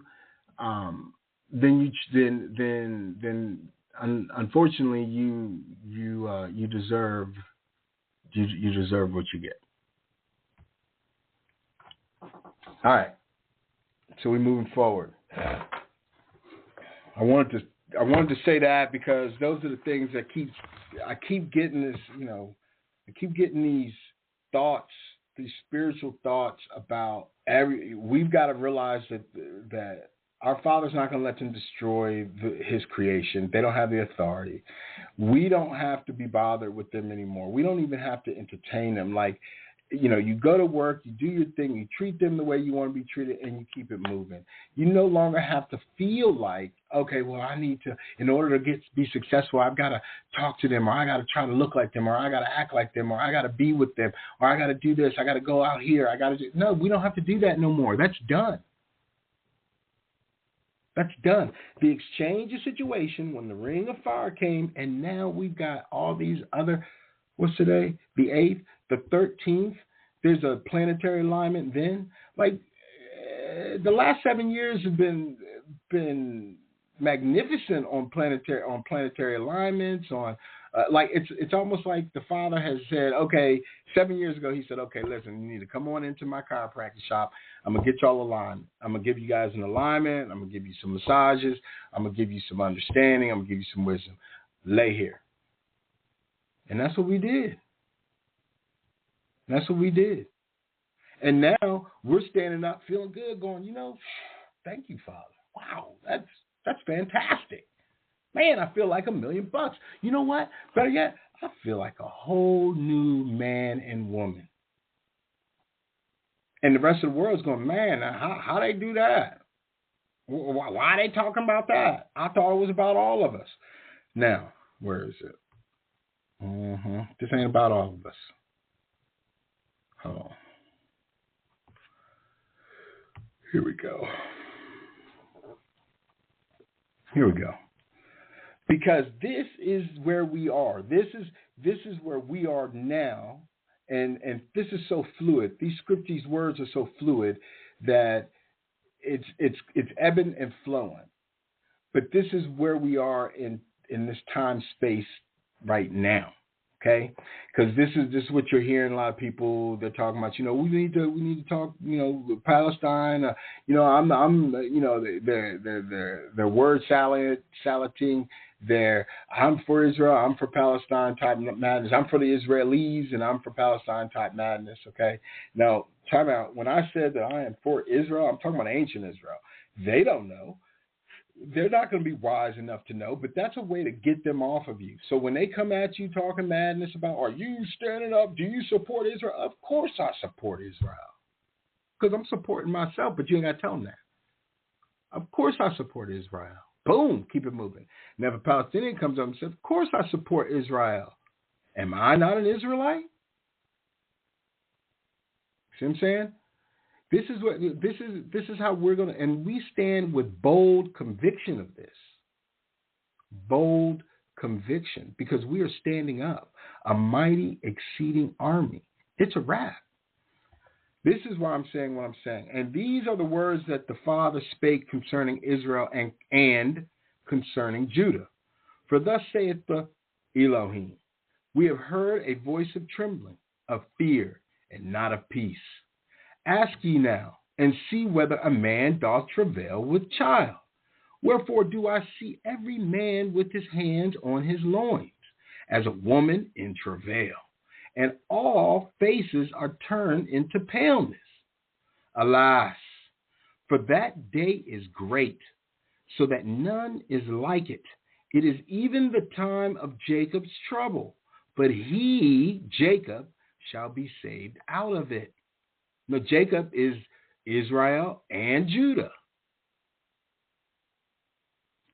[SPEAKER 2] Then unfortunately you deserve. You deserve what you get. All right. So we're moving forward. I wanted to say that because those are the things that I keep getting this, I keep getting these thoughts, these spiritual thoughts about we've got to realize that our Father's not going to let them destroy His creation. They don't have the authority. We don't have to be bothered with them anymore. We don't even have to entertain them. You go to work, you do your thing, you treat them the way you want to be treated, and you keep it moving. You no longer have to feel like, okay, well, I need to, in order to be successful, I've got to talk to them, or I got to try to look like them, or I got to act like them, or I got to be with them, or I got to do this, I got to go out here, No, we don't have to do that no more. That's done. That's done. The exchange of situation when the ring of fire came, and now we've got all these other, what's today? The 8th, the 13th. There's a planetary alignment then. The last 7 years have been magnificent on planetary alignments, on it's almost like the Father has said, okay, 7 years ago he said, okay, listen, you need to come on into my chiropractic shop. I'm going to get y'all aligned. I'm going to give you guys an alignment. I'm going to give you some massages. I'm going to give you some understanding. I'm going to give you some wisdom. Lay here. And that's what we did. That's what we did. And now we're standing up feeling good going, thank you, Father. Wow, that's fantastic. Man, I feel like $1 million. You know what? Better yet, I feel like a whole new man and woman. And the rest of the world's going, man, how they do that? Why are they talking about that? I thought it was about all of us. Now, where is it? This ain't about all of us. Hold on. Here we go. Because this is where we are. This is where we are now, and this is so fluid. These words are so fluid that it's ebbing and flowing. But this is where we are in this time space right now. Okay, because this is what you're hearing. A lot of people, they're talking about. We need to talk. Palestine. They're word salading. I'm for Israel. I'm for Palestine type madness. I'm for the Israelis, and I'm for Palestine type madness. Okay. Now, time out. When I said that I am for Israel, I'm talking about ancient Israel. They don't know. They're not going to be wise enough to know, but that's a way to get them off of you. So when they come at you talking madness about, are you standing up? Do you support Israel? Of course I support Israel, because I'm supporting myself, but you ain't got to tell them that. Of course I support Israel. Boom, keep it moving. Now if a Palestinian comes up and says, of course I support Israel. Am I not an Israelite? See what I'm saying? This is how we're going to, and we stand with bold conviction of this. Bold conviction, because we are standing up, a mighty exceeding army. It's a wrap. This is why I'm saying what I'm saying. And these are the words that the Father spake concerning Israel and concerning Judah. For thus saith the Elohim, we have heard a voice of trembling, of fear, and not of peace. Ask ye now, and see whether a man doth travail with child. Wherefore do I see every man with his hands on his loins, as a woman in travail, and all faces are turned into paleness. Alas, for that day is great, so that none is like it. It is even the time of Jacob's trouble, but he, Jacob, shall be saved out of it. Now, Jacob is Israel and Judah.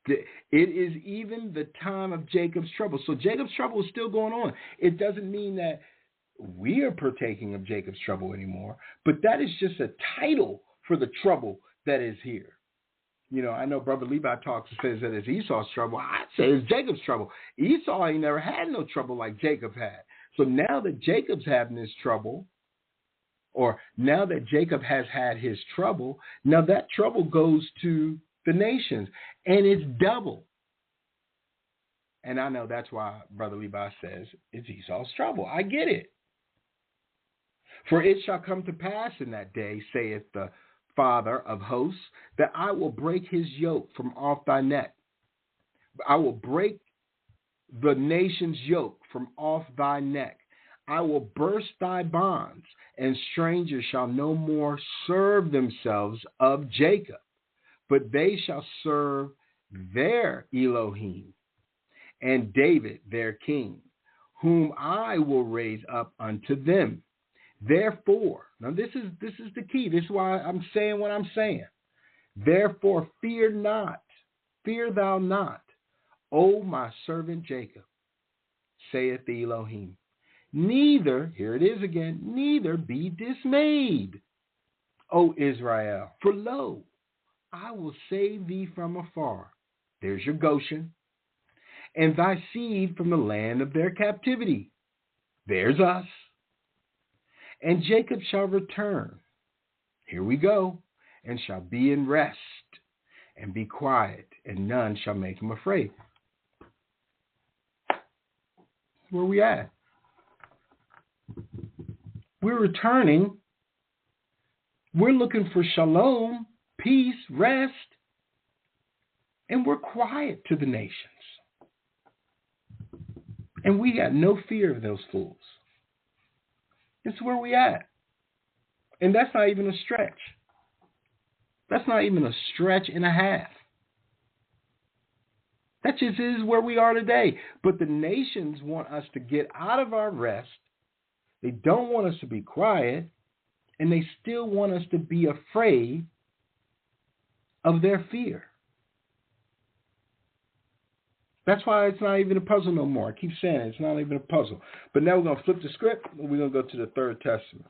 [SPEAKER 2] It is even the time of Jacob's trouble. So Jacob's trouble is still going on. It doesn't mean that we are partaking of Jacob's trouble anymore, but that is just a title for the trouble that is here. You know, I know Brother Levi talks and says that it's Esau's trouble. I say it's Jacob's trouble. Esau ain't never had no trouble like Jacob had. So now that Jacob's having this trouble, or now that Jacob has had his trouble, now that trouble goes to the nations, and it's double. And I know that's why Brother Levi says it's Esau's trouble. I get it. For it shall come to pass in that day, saith the Father of hosts, that I will break his yoke from off thy neck. I will break the nation's yoke from off thy neck. I will burst thy bonds, and strangers shall no more serve themselves of Jacob, but they shall serve their Elohim, and David their king, whom I will raise up unto them. Therefore, now this is the key. This is why I'm saying what I'm saying. Therefore, fear thou not, O my servant Jacob, saith the Elohim. Neither, here it is again, neither be dismayed, O Israel. For lo, I will save thee from afar. There's your Goshen. And thy seed from the land of their captivity. There's us. And Jacob shall return. Here we go. And shall be in rest and be quiet, and none shall make him afraid. Where we at? We're returning. We're looking for shalom, peace, rest, and we're quiet to the nations. And we got no fear of those fools. It's where we at. And that's not even a stretch. That's not even a stretch and a half. That just is where we are today. But the nations want us to get out of our rest. They don't want us to be quiet. And they still want us to be afraid of their fear. That's why it's not even a puzzle no more. I keep saying it, it's not even a puzzle. But now we're going to flip the script and we're going to go to the Third Testament.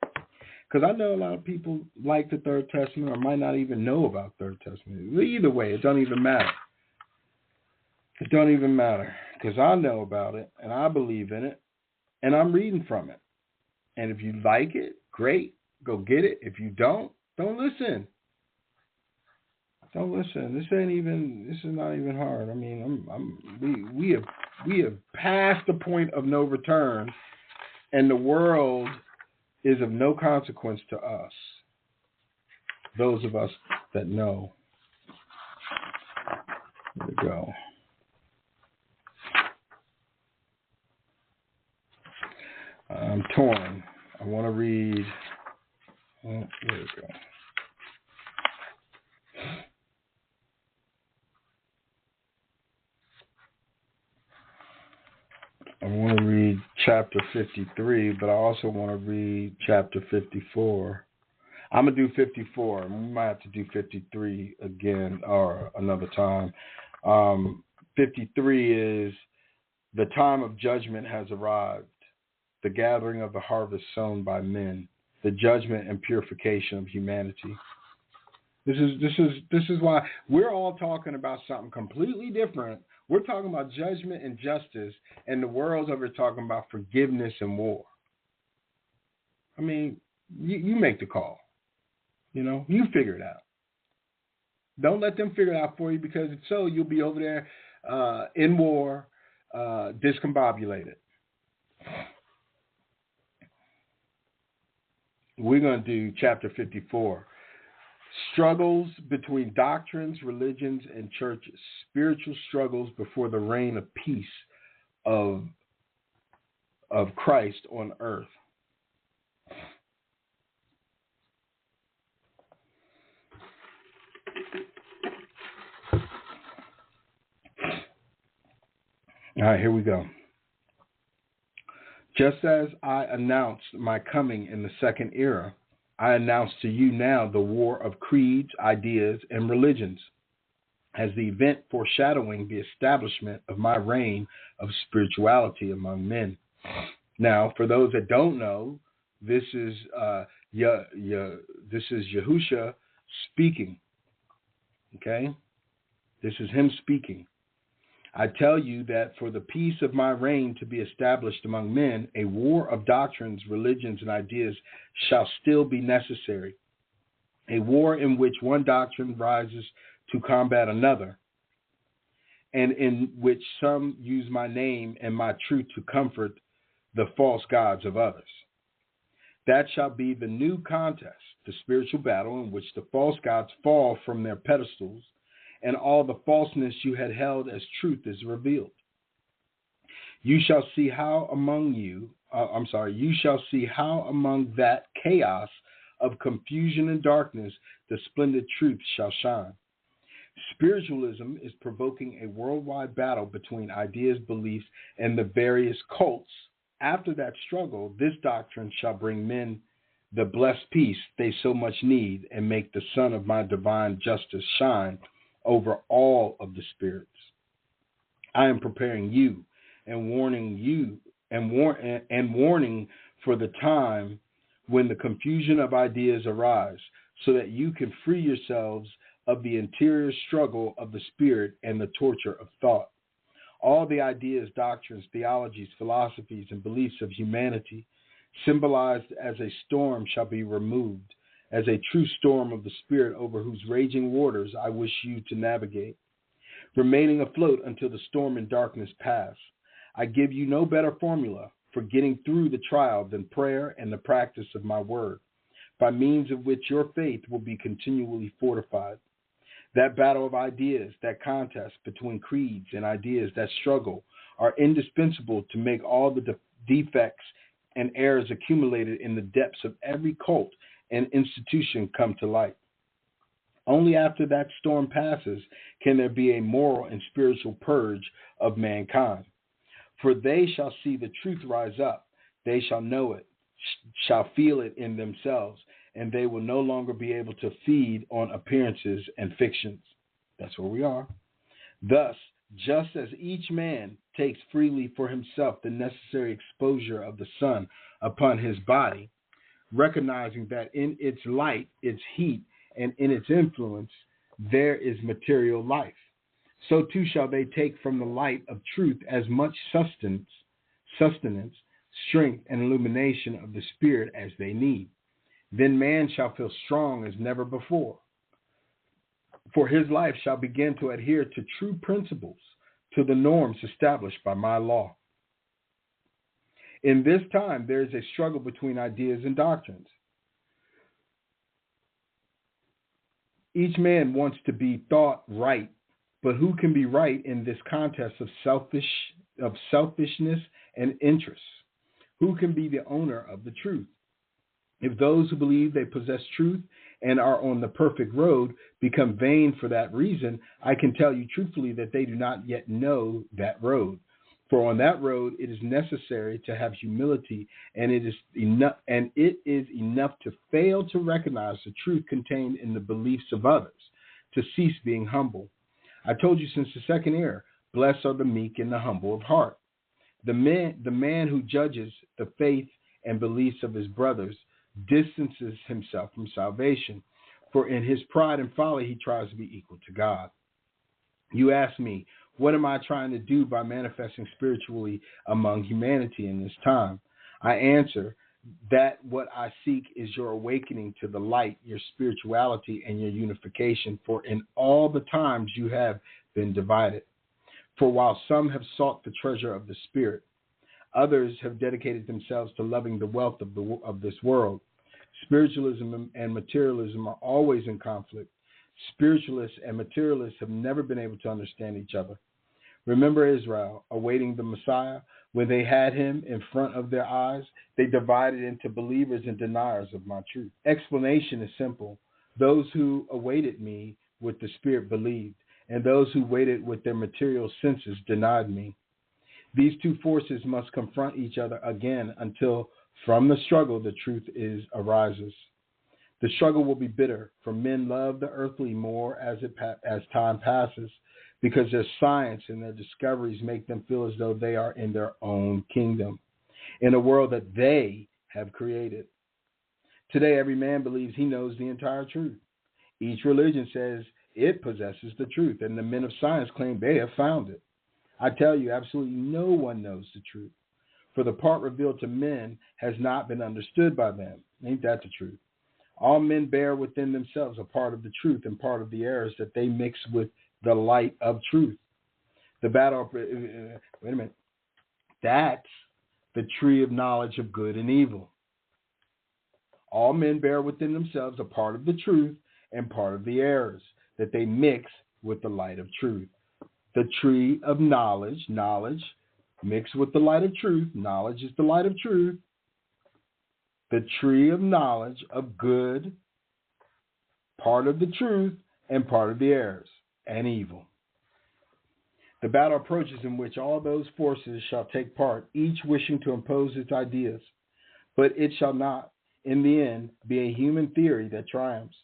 [SPEAKER 2] Because I know a lot of people like the Third Testament or might not even know about Third Testament. Either way, it don't even matter. It don't even matter. Because I know about it and I believe in it and I'm reading from it. And if you like it, great. Go get it. If you don't listen. Don't listen. This is not even hard. I mean, we have passed the point of no return, and the world is of no consequence to us. Those of us that know. There we go. I'm torn. I want to read. Oh, there we go. I want to read chapter 53, but I also want to read chapter 54. I'm going to do 54. We might have to do 53 again or another time. 53 is the time of judgment has arrived, the gathering of the harvest sown by men, the judgment and purification of humanity. This is why we're all talking about something completely different. We're talking about judgment and justice, and the world's over talking about forgiveness and war. I mean, you make the call. You know, you figure it out. Don't let them figure it out for you, because if so, you'll be over there in war, discombobulated. We're going to do chapter 54. Struggles between doctrines, religions, and churches. Spiritual struggles before the reign of peace of of Christ on earth. All right, here we go. Just as I announced my coming in the second era, I announce to you now the war of creeds, ideas, and religions as the event foreshadowing the establishment of my reign of spirituality among men. Now, for those that don't know, this is Yahusha speaking. Okay? This is him speaking. I tell you that for the peace of my reign to be established among men, a war of doctrines, religions, and ideas shall still be necessary. A war in which one doctrine rises to combat another, and in which some use my name and my truth to comfort the false gods of others. That shall be the new contest, the spiritual battle in which the false gods fall from their pedestals, and all the falseness you had held as truth is revealed. You shall see how among that chaos of confusion and darkness the splendid truth shall shine. Spiritualism is provoking a worldwide battle between ideas, beliefs, and the various cults. After that struggle, this doctrine shall bring men the blessed peace they so much need and make the sun of my divine justice shine over all of the spirits. I am preparing you and warning you and warning for the time when the confusion of ideas arise, so that you can free yourselves of the interior struggle of the spirit and the torture of thought. All the ideas, doctrines, theologies, philosophies, and beliefs of humanity, symbolized as a storm, shall be removed, as a true storm of the Spirit over whose raging waters I wish you to navigate, remaining afloat until the storm and darkness pass. I give you no better formula for getting through the trial than prayer and the practice of my word, by means of which your faith will be continually fortified. That battle of ideas, that contest between creeds and ideas, that struggle, are indispensable to make all the defects and errors accumulated in the depths of every cult and institution come to light. Only after that storm passes can there be a moral and spiritual purge of mankind. For they shall see the truth rise up, they shall know it, shall feel it in themselves, and they will no longer be able to feed on appearances and fictions. That's where we are. Thus, just as each man takes freely for himself the necessary exposure of the sun upon his body, recognizing that in its light, its heat, and in its influence, there is material life, so too shall they take from the light of truth as much sustenance, strength, and illumination of the Spirit as they need. Then man shall feel strong as never before, for his life shall begin to adhere to true principles, to the norms established by my law. In this time, there is a struggle between ideas and doctrines. Each man wants to be thought right, but who can be right in this contest of selfishness and interest? Who can be the owner of the truth? If those who believe they possess truth and are on the perfect road become vain for that reason, I can tell you truthfully that they do not yet know that road. For on that road it is necessary to have humility, and it is enough to fail to recognize the truth contained in the beliefs of others, to cease being humble. I told you since the second era, blessed are the meek and the humble of heart. The man who judges the faith and beliefs of his brothers distances himself from salvation, for in his pride and folly he tries to be equal to God. You ask me, what am I trying to do by manifesting spiritually among humanity in this time? I answer that what I seek is your awakening to the light, your spirituality, and your unification, for in all the times you have been divided. For while some have sought the treasure of the Spirit, others have dedicated themselves to loving the wealth of this world. Spiritualism and materialism are always in conflict. Spiritualists and materialists have never been able to understand each other. Remember Israel, awaiting the Messiah, When they had him in front of their eyes, they divided into believers and deniers of my truth. Explanation is simple. Those who awaited me with the Spirit believed, and those who waited with their material senses denied me. These two forces must confront each other again until from the struggle the truth arises. The struggle will be bitter, for men love the earthly more as time passes, because their science and their discoveries make them feel as though they are in their own kingdom, in a world that they have created. Today, every man believes he knows the entire truth. Each religion says it possesses the truth, and the men of science claim they have found it. I tell you, absolutely no one knows the truth, for the part revealed to men has not been understood by them. Ain't that the truth? All men bear within themselves a part of the truth and part of the errors that they mix with the light of truth. The battle, wait a minute, that's the tree of knowledge of good and evil. All men bear within themselves a part of the truth and part of the errors that they mix with the light of truth. The tree of knowledge mixed with the light of truth. Knowledge is the light of truth. The tree of knowledge of good, part of the truth and part of the errors, and evil. The battle approaches in which all those forces shall take part, each wishing to impose its ideas. But it shall not, in the end, be a human theory that triumphs,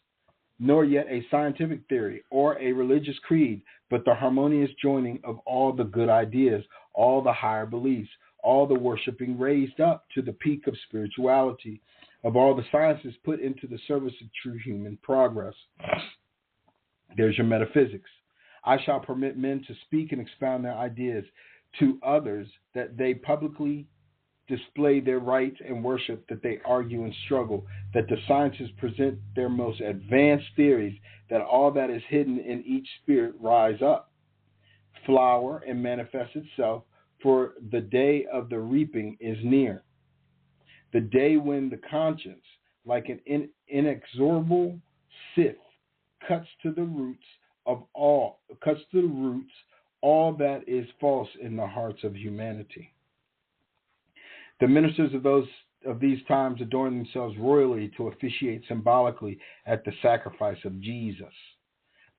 [SPEAKER 2] nor yet a scientific theory or a religious creed, but the harmonious joining of all the good ideas, all the higher beliefs, all the worshiping raised up to the peak of spirituality, of all the sciences put into the service of true human progress. There's your metaphysics. I shall permit men to speak and expound their ideas to others, that they publicly display their rights and worship, that they argue and struggle, that the sciences present their most advanced theories, that all that is hidden in each spirit rise up, flower, and manifest itself, for the day of the reaping is near. The day when the conscience, like an inexorable scythe, cuts to the roots all that is false in the hearts of humanity. The ministers of these times adorn themselves royally to officiate symbolically at the sacrifice of Jesus.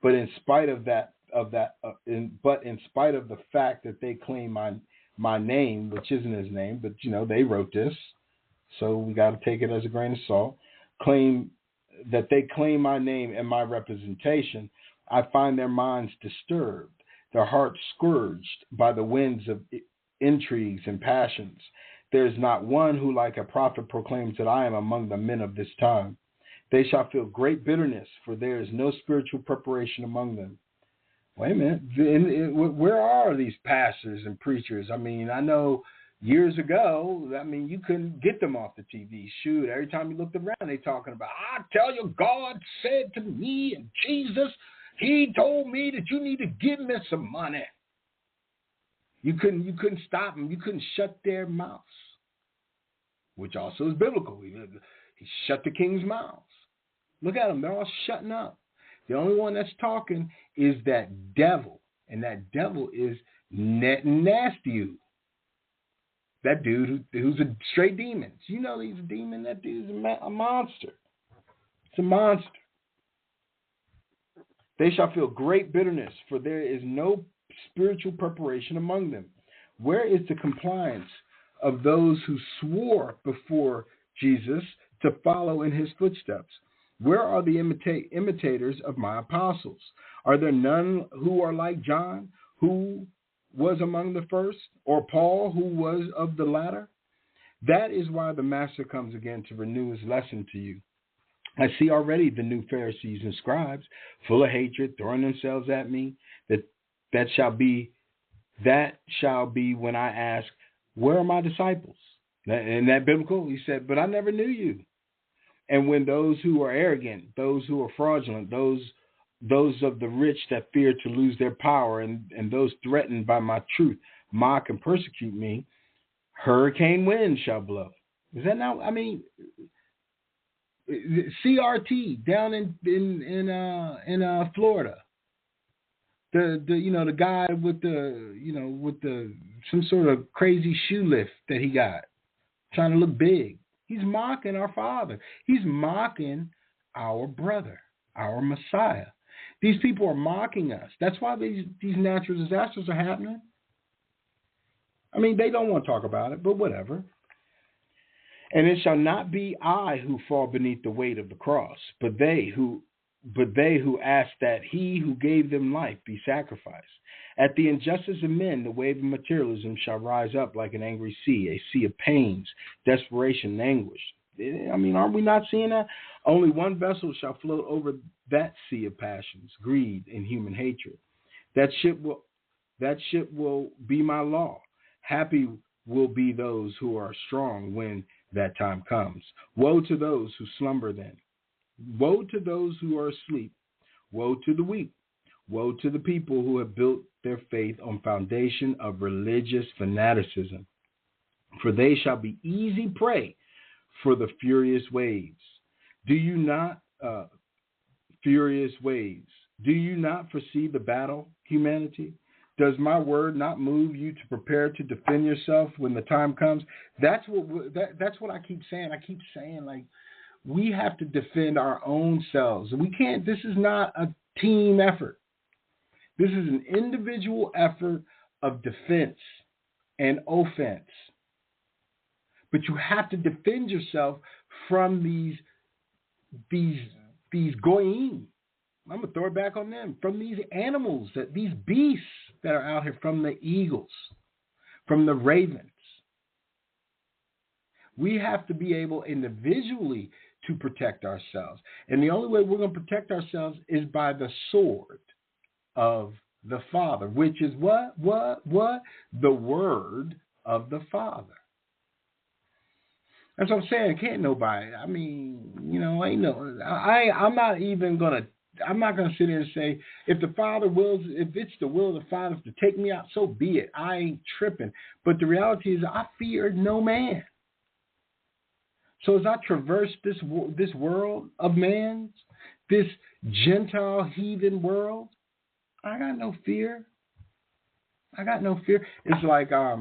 [SPEAKER 2] But in spite of the fact that they claim my name, which isn't his name, but they wrote this, so we got to take it as a grain of salt. They claim my name and my representation. I find their minds disturbed, their hearts scourged by the winds of intrigues and passions. There is not one who, like a prophet, proclaims that I am among the men of this time. They shall feel great bitterness, for there is no spiritual preparation among them. Wait a minute. Where are these pastors and preachers? I mean, I know years ago, you couldn't get them off the TV. Shoot, every time you looked around, they talking about, I tell you, God said to me and Jesus, he told me that you need to give me some money. You couldn't stop them. You couldn't shut their mouths, which also is biblical. He shut the king's mouths. Look at them. They're all shutting up. The only one that's talking is that devil, and that devil is nasty. That dude who's a straight demon. He's a demon. That dude's a monster. It's a monster. They shall feel great bitterness, for there is no spiritual preparation among them. Where is the compliance of those who swore before Jesus to follow in his footsteps? Where are the imitators of my apostles? Are there none who are like John, who was among the first, or Paul, who was of the latter? That is why the Master comes again to renew his lesson to you. I see already the new Pharisees and scribes, full of hatred, throwing themselves at me. That shall be when I ask, where are my disciples? Isn't that biblical? He said, but I never knew you. And when those who are arrogant, those who are fraudulent, those of the rich that fear to lose their power, and those threatened by my truth, mock and persecute me, hurricane wind shall blow. Is that not? CRT down in Florida. The guy with the some sort of crazy shoe lift that he got, trying to look big. He's mocking our Father. He's mocking our brother, our Messiah. These people are mocking us. That's why these natural disasters are happening. I mean, they don't want to talk about it, but whatever. And it shall not be I who fall beneath the weight of the cross, but they who ask that he who gave them life be sacrificed. At the injustice of men, the wave of materialism shall rise up like an angry sea, a sea of pains, desperation, and anguish. I mean, aren't we not seeing that? Only one vessel shall float over that sea of passions, greed, and human hatred. That ship will be my law. Happy will be those who are strong when that time comes. Woe to those who slumber then. Woe to those who are asleep. Woe to the weak. Woe to the people who have built their faith on foundation of religious fanaticism. For they shall be easy prey for the furious waves. Do you not, furious waves? Do you not foresee the battle, humanity? Does my word not move you to prepare to defend yourself when the time comes? That's what I keep saying. I keep saying, like, we have to defend our own selves. We can't. This is not a team effort. This is an individual effort of defense and offense. But you have to defend yourself from these goyim. I'm going to throw it back on them. From these animals, these beasts that are out here, from the eagles, from the ravens. We have to be able individually to protect ourselves. And the only way we're going to protect ourselves is by the sword of the Father, which is what? The word of the Father. That's what I'm saying. Can't nobody. I mean, I'm not gonna sit here and say, if the Father wills, if it's the will of the Father to take me out, so be it. I ain't tripping. But the reality is, I fear no man. So as I traverse this world of man's, this Gentile heathen world, I got no fear. I got no fear. It's like I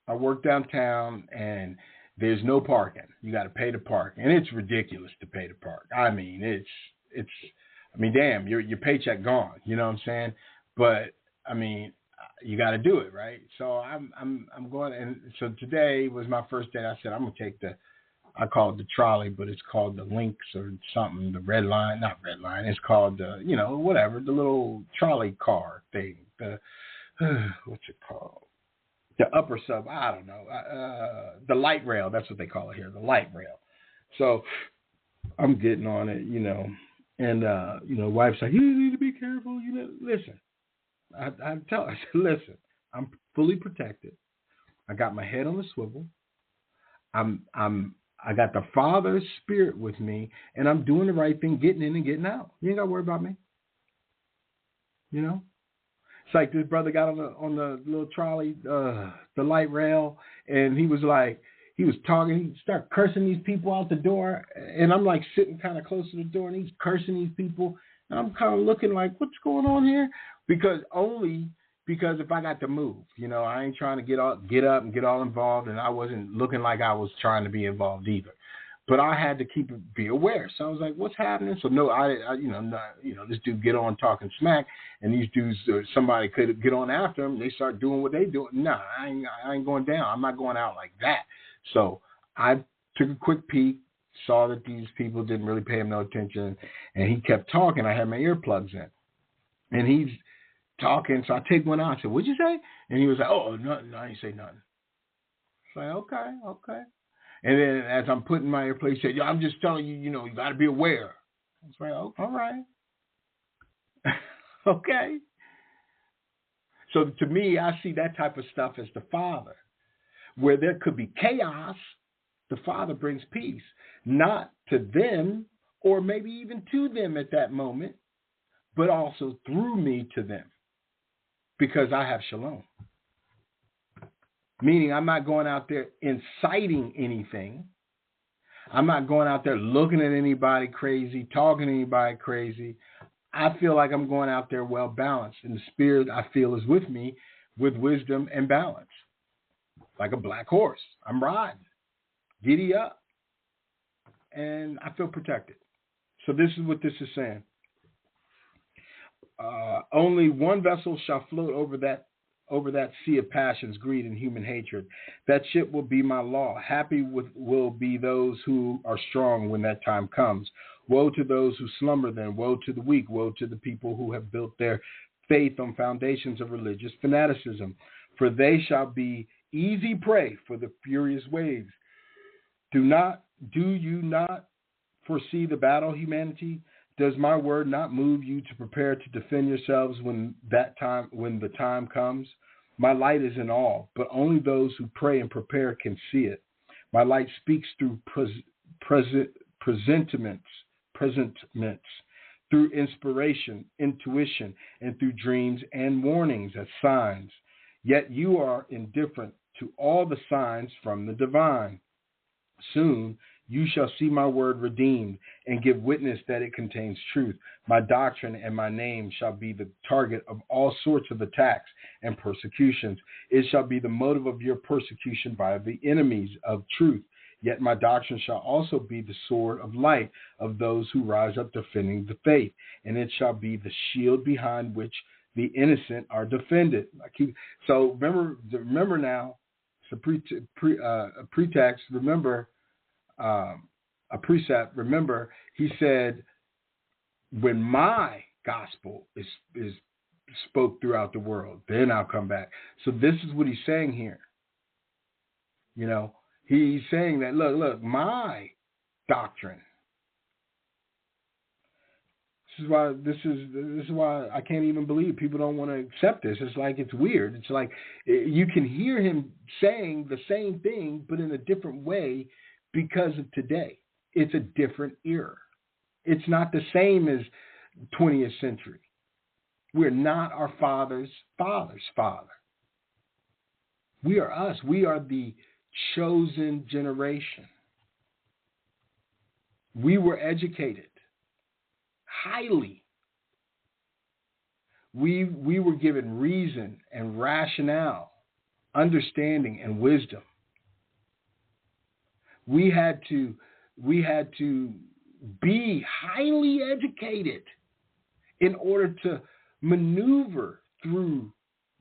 [SPEAKER 2] work downtown and there's no parking. You got to pay to park, and it's ridiculous to pay to park. I mean, damn, your paycheck gone. You know what I'm saying? But I mean, you got to do it, right? So I'm going, and so today was my first day. I said I'm gonna take I call it the trolley, but it's called the Lynx or something. The red line, not red line. It's called the whatever, the little trolley car thing. The what's it called? The upper sub, I don't know. The light rail, that's what they call it here, the light rail. So I'm getting on it, and wife's like, you need to be careful, Listen, I said, listen, I'm fully protected. I got my head on the swivel. I got the Father's Spirit with me, and I'm doing the right thing, getting in and getting out. You ain't got to worry about me. It's like this brother got on the little trolley, the light rail, and he was talking. He started cursing these people out the door, and I'm like sitting kind of close to the door, and he's cursing these people, and I'm kind of looking like, what's going on here? Because if I got to move, I ain't trying to get up and get all involved, and I wasn't looking like I was trying to be involved either. But I had to be aware. So I was like, what's happening? So no, this dude get on talking smack, and these dudes, somebody could get on after him. They start doing what they do. Nah, I ain't going down. I'm not going out like that. So I took a quick peek, saw that these people didn't really pay him no attention, and he kept talking. I had my earplugs in, and he's talking. So I take one out. I said, what'd you say? And he was like, oh, nothing. I ain't say nothing. I was like, okay. And then as I'm putting my earplug, he said, yo, I'm just telling you, you got to be aware. I was like, oh, all right. Okay. So to me, I see that type of stuff as the Father. Where there could be chaos, the Father brings peace. Not to them, or maybe even to them at that moment, but also through me to them. Because I have shalom. Meaning I'm not going out there inciting anything. I'm not going out there looking at anybody crazy, talking to anybody crazy. I feel like I'm going out there well balanced. And the Spirit, I feel, is with me with wisdom and balance. Like a black horse. I'm riding. Giddy up. And I feel protected. So this is what this is saying. Only one vessel shall float over that sea of passions, greed, and human hatred. That ship will be my law. Happy will be those who are strong when that time comes. Woe to those who slumber then. Woe to the weak. Woe to the people who have built their faith on foundations of religious fanaticism. For they shall be easy prey for the furious waves. Do you not foresee the battle, humanity? Does my word not move you to prepare to defend yourselves when the time comes? My light is in all, but only those who pray and prepare can see it. My light speaks through presentiments, through inspiration, intuition, and through dreams and warnings as signs. Yet you are indifferent to all the signs from the divine. Soon you shall see my word redeemed and give witness that it contains truth. My doctrine and my name shall be the target of all sorts of attacks and persecutions. It shall be the motive of your persecution by the enemies of truth. Yet my doctrine shall also be the sword of light of those who rise up defending the faith. And it shall be the shield behind which the innocent are defended. So remember now, it's a pretext. Remember, a precept. Remember, he said, when my gospel is spoke throughout the world, then I'll come back. So this is what he's saying here. You know, he's saying that, look, my doctrine. This is why I can't even believe people don't want to accept this. It's like, it's weird. It's like you can hear him saying the same thing, but in a different way because of today. It's a different era. It's not the same as 20th century. We're not our father's father's father. We are us. We are the chosen generation. We were educated highly. We were given reason and rationale, understanding and wisdom. We had to be highly educated in order to maneuver through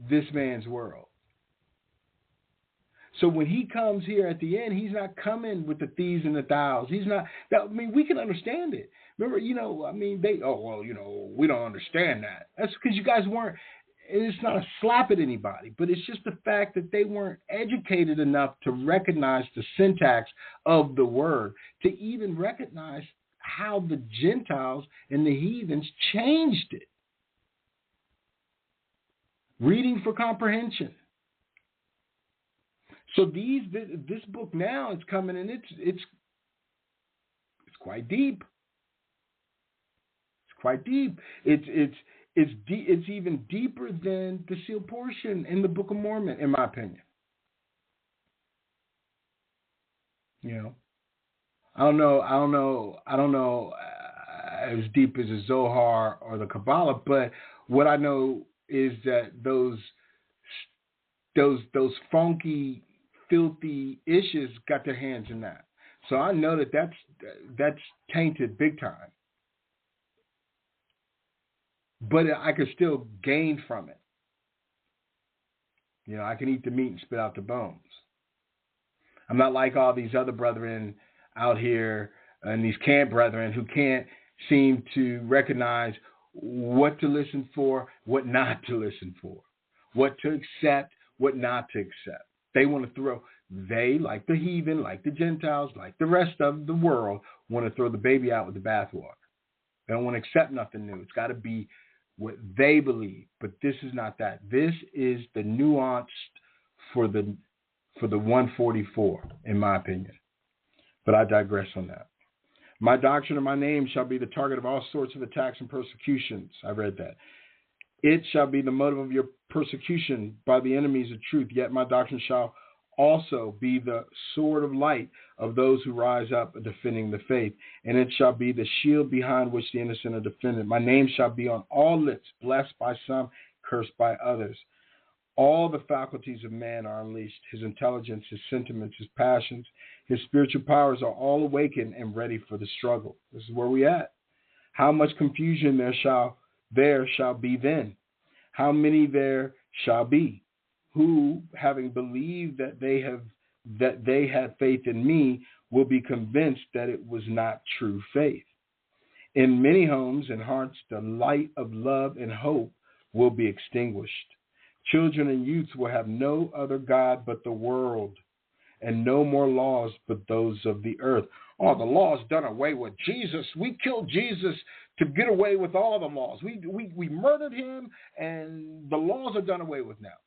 [SPEAKER 2] this man's world. So when he comes here at the end, he's not coming with the thieves and the thous. He's not. We can understand it. Remember, we don't understand that. That's because you guys weren't. It's not a slap at anybody, but it's just the fact that they weren't educated enough to recognize the syntax of the word, to even recognize how the Gentiles and the heathens changed it. Reading for comprehension. So this book now is coming, and it's quite deep. It's quite deep. It's even deeper than the sealed portion in the Book of Mormon, in my opinion. I don't know as deep as the Zohar or the Kabbalah, but what I know is that those funky, filthy issues got their hands in that. So I know that's tainted big time. But I could still gain from it. I can eat the meat and spit out the bones. I'm not like all these other brethren out here and these Cant brethren who can't seem to recognize what to listen for, what not to listen for, what to accept, what not to accept. They want to like the heathen, like the Gentiles, like the rest of the world, want to throw the baby out with the bathwater. They don't want to accept nothing new. It's got to be what they believe, but this is not that. This is the nuanced for the 144, in my opinion. But I digress on that. My doctrine and my name shall be the target of all sorts of attacks and persecutions. I read that. It shall be the motive of your persecution by the enemies of truth. Yet my doctrine shall also be the sword of light of those who rise up defending the faith. And it shall be the shield behind which the innocent are defended. My name shall be on all lips, blessed by some, cursed by others. All the faculties of man are unleashed. His intelligence, his sentiments, his passions, his spiritual powers are all awakened and ready for the struggle. This is where we at. How much confusion there shall be then? How many there shall be who, having believed that they had faith in me, will be convinced that it was not true faith. In many homes and hearts, the light of love and hope will be extinguished. Children and youths will have no other God but the world, and no more laws but those of the earth. Oh, the law's done away with. Jesus, we killed Jesus to get away with all the laws. We murdered him, and the laws are done away with now.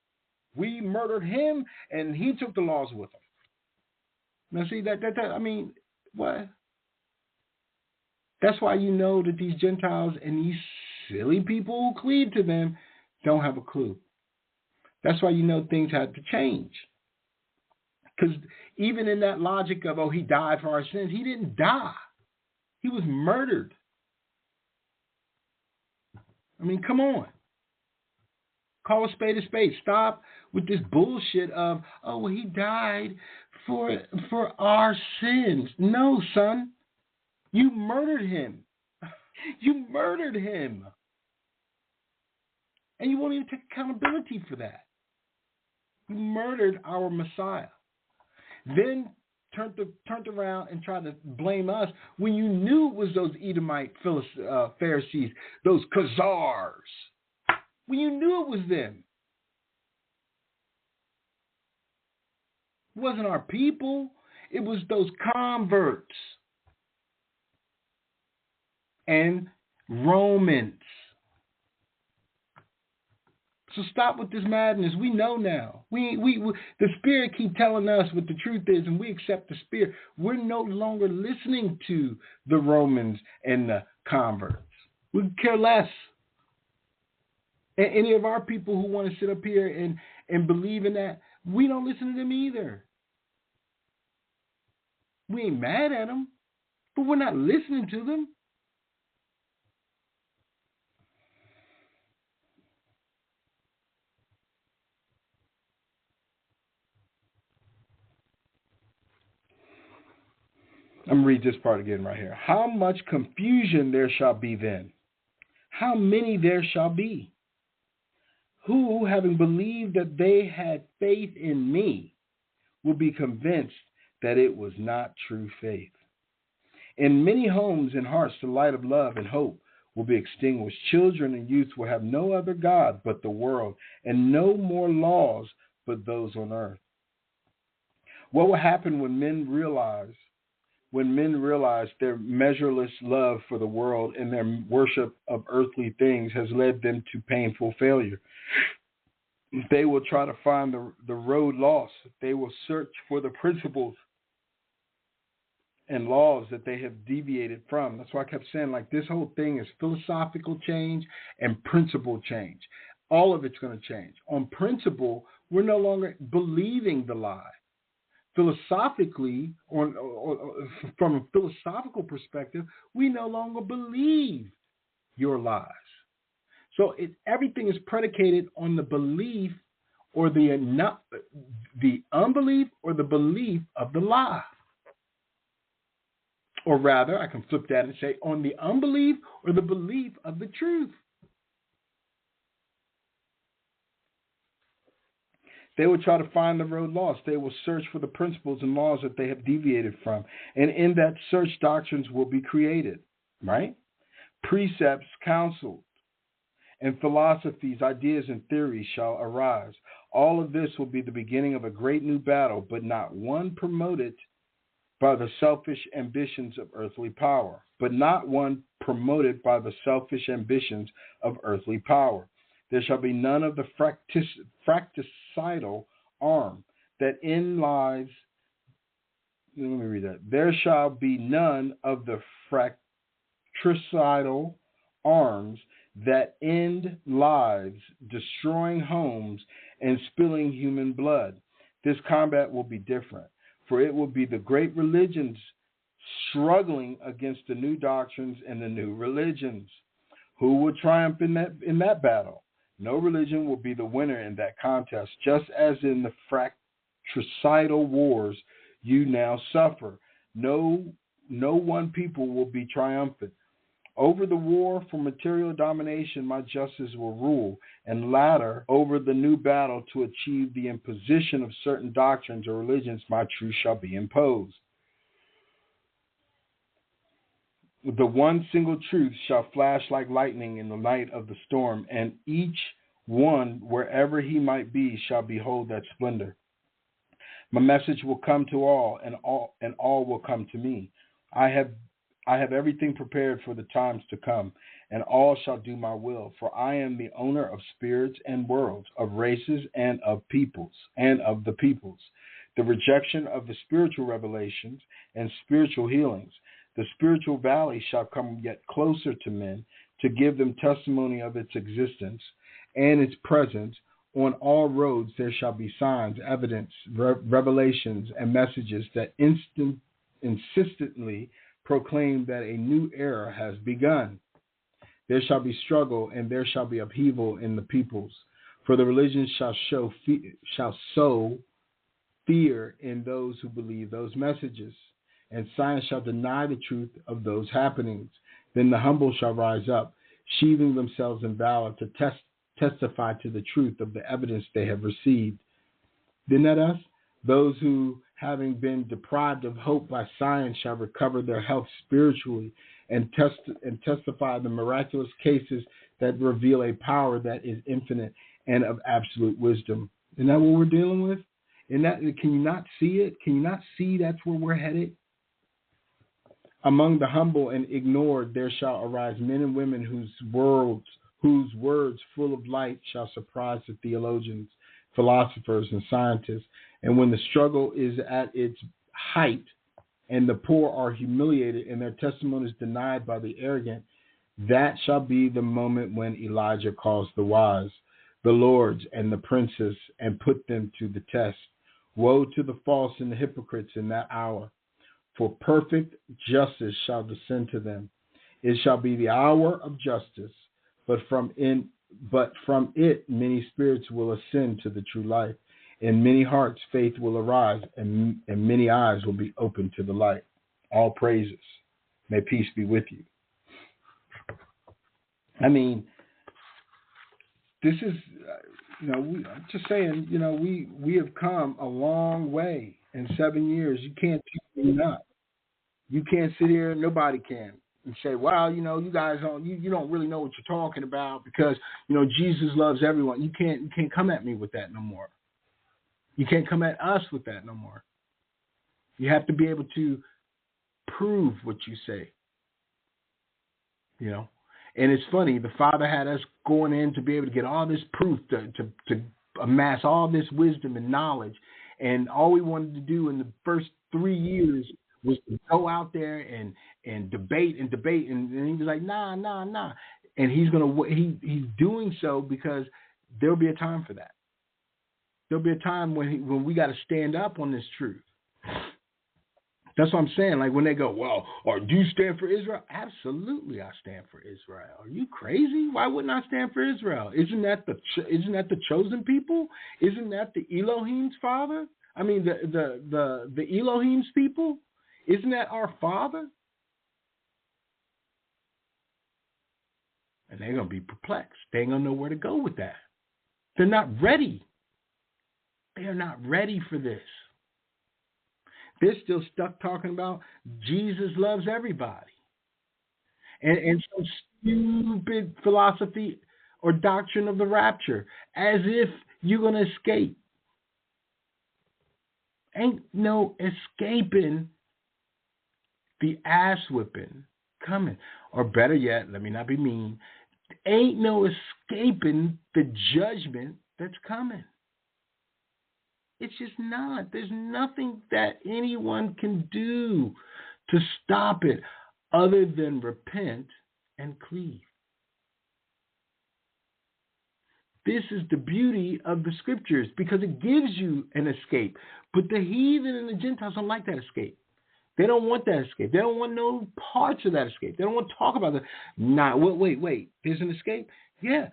[SPEAKER 2] We murdered him, and he took the laws with him. Now, see, I mean, what? That's why you know that these Gentiles and these silly people who cleave to them don't have a clue. That's why you know things had to change. Because even in that logic of, oh, he died for our sins, he didn't die. He was murdered. I mean, come on. Call a spade a spade. Stop with this bullshit of, oh, well, he died for our sins. No, son. You murdered him. You murdered him. And you won't even take accountability for that. You murdered our Messiah. Then turned around and tried to blame us when you knew it was those Edomite Pharisees, those Khazars. When you knew it was them. It wasn't our people. It was those converts and Romans. So stop with this madness. We know now. We the Spirit keep telling us what the truth is, and we accept the Spirit. We're no longer listening to the Romans and the converts. We care less. And any of our people who want to sit up here and believe in that, we don't listen to them either. We ain't mad at them, but we're not listening to them. I'm going to read this part again right here. How much confusion there shall be then? How many there shall be? Who, having believed that they had faith in me, will be convinced that it was not true faith. In many homes and hearts, the light of love and hope will be extinguished. Children and youth will have no other God but the world, and no more laws but those on earth. What will happen when men realize their measureless love for the world and their worship of earthly things has led them to painful failure? They will try to find the road lost. They will search for the principles and laws that they have deviated from. That's why I kept saying, like, this whole thing is philosophical change and principle change. All of it's going to change. On principle, we're no longer believing the lie. Philosophically, or from a philosophical perspective, we no longer believe your lies. So everything is predicated on the belief or the unbelief or the belief of the lie. Or rather, I can flip that and say on the unbelief or the belief of the truth. They will try to find the road lost. They will search for the principles and laws that they have deviated from. And in that search, doctrines will be created, right? Precepts counseled, and philosophies, ideas, and theories shall arise. All of this will be the beginning of a great new battle, but not one promoted by the selfish ambitions of earthly power. There shall be none of the fratricidal arm that in lies. Let me read that. There shall be none of the fratricidal arms that end lives, destroying homes, and spilling human blood. This combat will be different, for it will be the great religions struggling against the new doctrines and the new religions. Who will triumph in that battle? No religion will be the winner in that contest, just as in the fratricidal wars you now suffer. No one people will be triumphant. Over the war for material domination, my justice will rule, and latter, over the new battle to achieve the imposition of certain doctrines or religions, my truth shall be imposed. The one single truth shall flash like lightning in the night of the storm, and each one, wherever he might be, shall behold that splendor. My message will come to all, and all will come to me. I have everything prepared for the times to come, and all shall do my will, for I am the owner of spirits and worlds, of races and of peoples, and of the peoples. The rejection of the spiritual revelations and spiritual healings. The spiritual valley shall come yet closer to men, to give them testimony of its existence and its presence. On all roads there shall be signs, evidence, revelations, and messages that insistently proclaim that a new era has begun. There shall be struggle, and there shall be upheaval in the peoples. For the religions shall sow fear in those who believe those messages, and science shall deny the truth of those happenings. Then the humble shall rise up, sheathing themselves in valor to testify to the truth of the evidence they have received. Isn't that us? Those who, having been deprived of hope by science, shall recover their health spiritually and testify the miraculous cases that reveal a power that is infinite and of absolute wisdom. Isn't that what we're dealing with? Can you not see it? Can you not see that's where we're headed? Among the humble and ignored there shall arise men and women whose words full of light shall surprise the theologians, philosophers, and scientists. And when the struggle is at its height and the poor are humiliated and their testimonies denied by the arrogant, that shall be the moment when Elijah calls the wise, the lords, and the princes, and put them to the test. Woe to the false and the hypocrites in that hour, for perfect justice shall descend to them. It shall be the hour of justice, but from it many spirits will ascend to the true life. In many hearts faith will arise, and many eyes will be opened to the light. All praises. May peace be with you. I mean, this is, I'm just saying, we have come a long way in 7 years. You can't tell me not. You can't sit here, nobody can, and say, well, you guys don't, you don't really know what you're talking about because, Jesus loves everyone. You can't come at me with that no more. You can't come at us with that no more. You have to be able to prove what you say. And it's funny, the Father had us going in to be able to get all this proof, to amass all this wisdom and knowledge. And all we wanted to do in the first 3 years was to go out there and debate. And he was like, nah. And he's doing so because there'll be a time for that. There'll be a time when we got to stand up on this truth. That's what I'm saying. Like when they go, well, or do you stand for Israel? Absolutely, I stand for Israel. Are you crazy? Why wouldn't I stand for Israel? Isn't that the chosen people? Isn't that the Elohim's father? I mean, the Elohim's people. Isn't that our Father? And they're gonna be perplexed. They ain't gonna know where to go with that. They're not ready. They are not ready for this. They're still stuck talking about Jesus loves everybody. And some stupid philosophy or doctrine of the rapture, as if you're going to escape. Ain't no escaping the ass whipping coming. Or better yet, let me not be mean, ain't no escaping the judgment that's coming. It's just not. There's nothing that anyone can do to stop it other than repent and cleave. This is the beauty of the scriptures because it gives you an escape. But the heathen and the Gentiles don't like that escape. They don't want that escape. They don't want no parts of that escape. They don't want to talk about that. Wait. There's an escape? Yeah.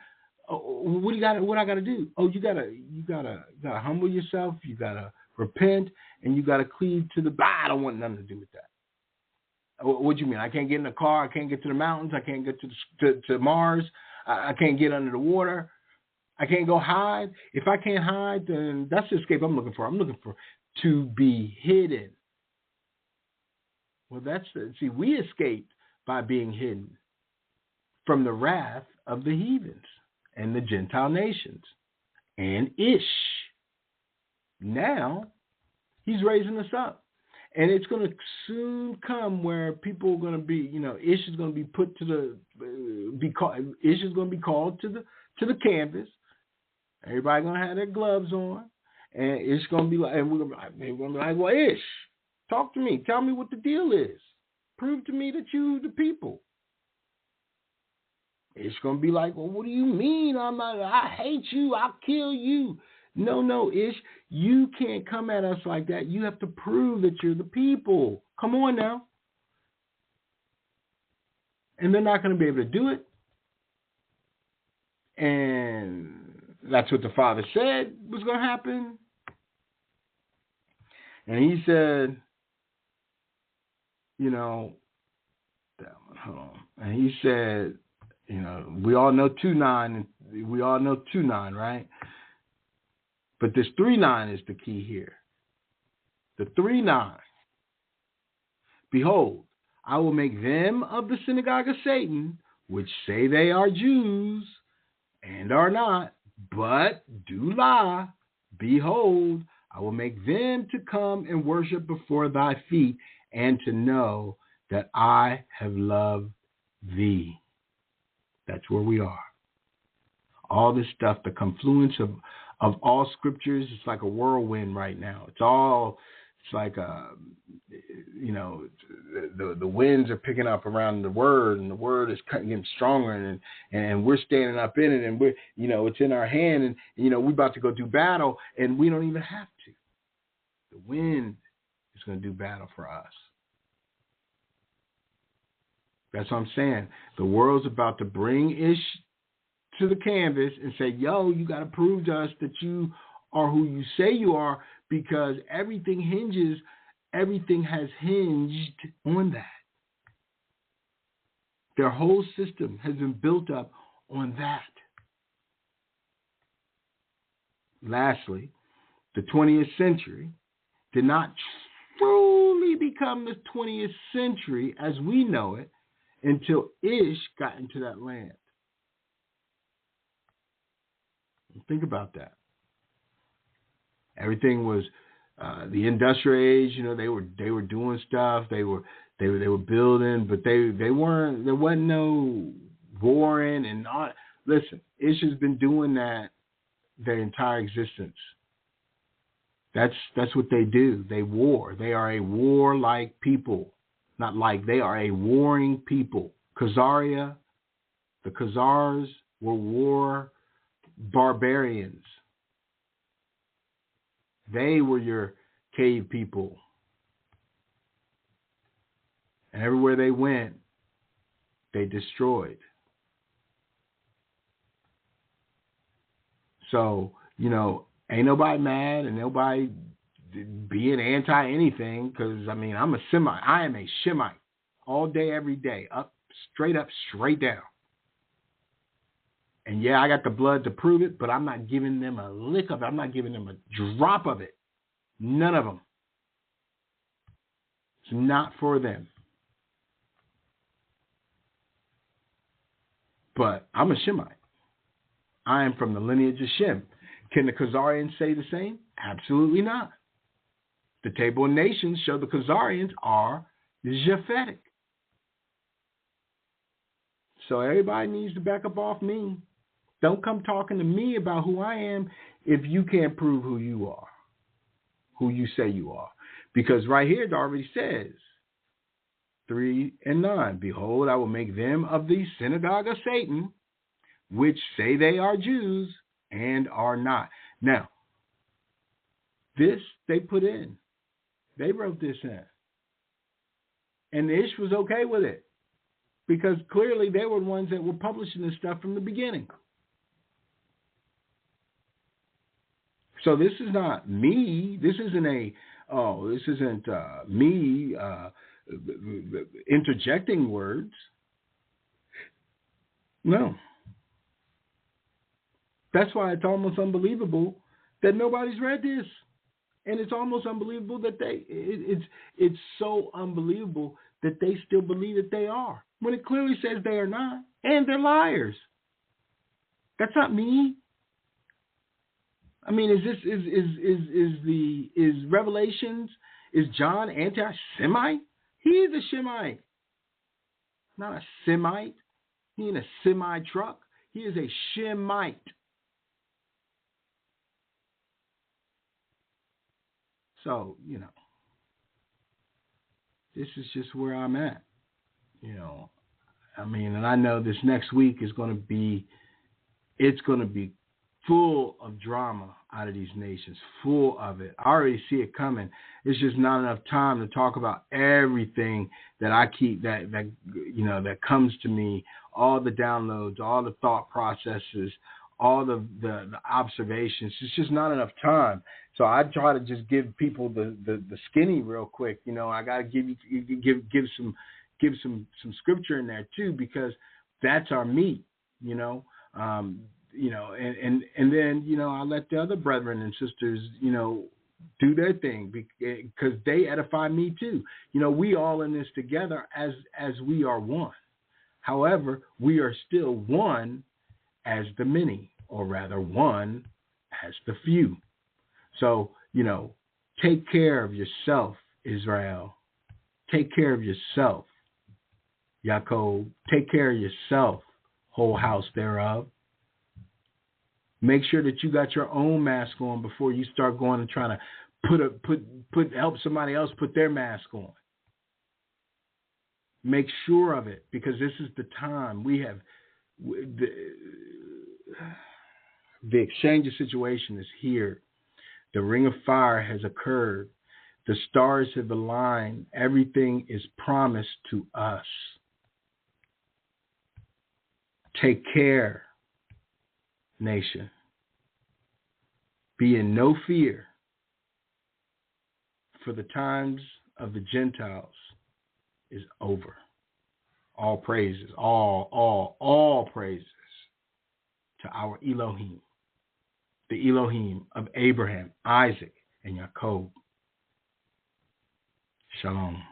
[SPEAKER 2] Oh, what you got? What I got to do? Oh, you gotta humble yourself. You gotta repent, and you gotta cleave to the. I don't want nothing to do with that. What do you mean? I can't get in the car. I can't get to the mountains. I can't get to Mars. I can't get under the water. I can't go hide. If I can't hide, then that's the escape I'm looking for. I'm looking for to be hidden. Well, we escaped by being hidden from the wrath of the heathens and the Gentile nations and Ish. Now, he's raising us up. And it's going to soon come where people are going to be, Ish is going to be put to Ish is going to be called to the canvas. Everybody going to have their gloves on. And it's going to be like, and we're going to be like, well, Ish, talk to me. Tell me what the deal is. Prove to me that you the people. It's going to be like, well, what do you mean? I hate you. I'll kill you. No, Ish. You can't come at us like that. You have to prove that you're the people. Come on now. And they're not going to be able to do it. And that's what the Father said was going to happen. And he said, hold on. And he said, we all know 2:9. We all know 2:9, right? But this 3:9 is the key here. The 3:9. Behold, I will make them of the synagogue of Satan, which say they are Jews and are not, but do lie. Behold, I will make them to come and worship before thy feet, and to know that I have loved thee. That's where we are. All this stuff, the confluence of all scriptures, it's like a whirlwind right now. It's like the winds are picking up around the word, and the word is getting stronger, and we're standing up in it, and we're, it's in our hand, and we're about to go do battle, and we don't even have to. The wind is going to do battle for us. That's what I'm saying. The world's about to bring Ish to the canvas and say, yo, you got to prove to us that you are who you say you are, because everything has hinged on that. Their whole system has been built up on that. Lastly, the 20th century did not truly become the 20th century as we know it until Ish got into that land. Think about that. Everything was the industrial age. They were doing stuff. They were building, but they weren't. There wasn't no warring and all. Listen, Ish has been doing that their entire existence. That's what they do. They war. They are a warlike people. Not like, they are a warring people. Khazaria, the Khazars were war barbarians. They were your cave people. And everywhere they went, they destroyed. So, ain't nobody mad and nobody being anti anything, because I am a Shemite all day, every day, straight up, straight down. And yeah, I got the blood to prove it, but I'm not giving them a lick of it. I'm not giving them a drop of it. None of them. It's not for them. But I'm a Shemite. I am from the lineage of Shem. Can the Khazarians say the same? Absolutely not. The Table of Nations show the Khazarians are Japhetic. So everybody needs to back up off me. Don't come talking to me about who I am if you can't prove who you are, who you say you are. Because right here it already says, 3:9, behold, I will make them of the synagogue of Satan, which say they are Jews and are not. Now, this they put in. They wrote this in. And Ish was okay with it, because clearly they were the ones that were publishing this stuff from the beginning. So this is not me. This isn't me interjecting words. No. That's why it's almost unbelievable that nobody's read this. And it's almost unbelievable that it's so unbelievable that they still believe that they are, when it clearly says they are not, and they're liars. That's not me. I mean, is Revelations, is John anti-Semite? He is a Shemite, not a Semite. He ain't a semi-truck. He is a Shemite. So, this is just where I'm at. I mean, and I know this next week is going to be full of drama out of these nations, full of it. I already see it coming. It's just not enough time to talk about everything that I keep, that comes to me, all the downloads, all the thought processes, all the observations. It's just not enough time. So I try to just give people the skinny real quick. I got to give some scripture in there too, because that's our meat. And then I let the other brethren and sisters do their thing, because they edify me too. We all in this together as we are one. However, we are still one as the many, or rather one as the few. So, take care of yourself, Israel. Take care of yourself, Yaakov. Take care of yourself, whole house thereof. Make sure that you got your own mask on before you start going and trying to help somebody else put their mask on. Make sure of it, because this is the time. We have the exchange of situation is here. The ring of fire has occurred. The stars have aligned. Everything is promised to us. Take care, nation. Be in no fear, for the times of the Gentiles is over. All praises, all praises to our Elohim, the Elohim of Abraham, Isaac, and Jacob. Shalom.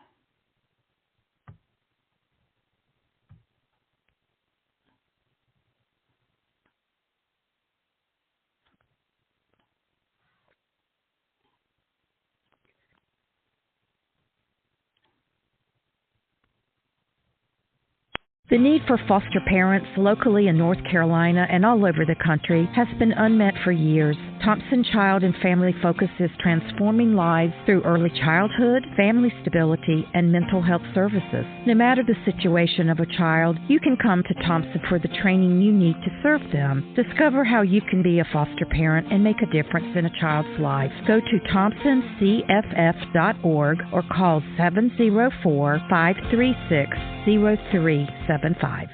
[SPEAKER 1] The need for foster parents locally in North Carolina and all over the country has been unmet for years. Thompson Child and Family focuses transforming lives through early childhood, family stability, and mental health services. No matter the situation of a child, you can come to Thompson for the training you need to serve them. Discover how you can be a foster parent and make a difference in a child's life. Go to thompsoncff.org or call 704-536-0375.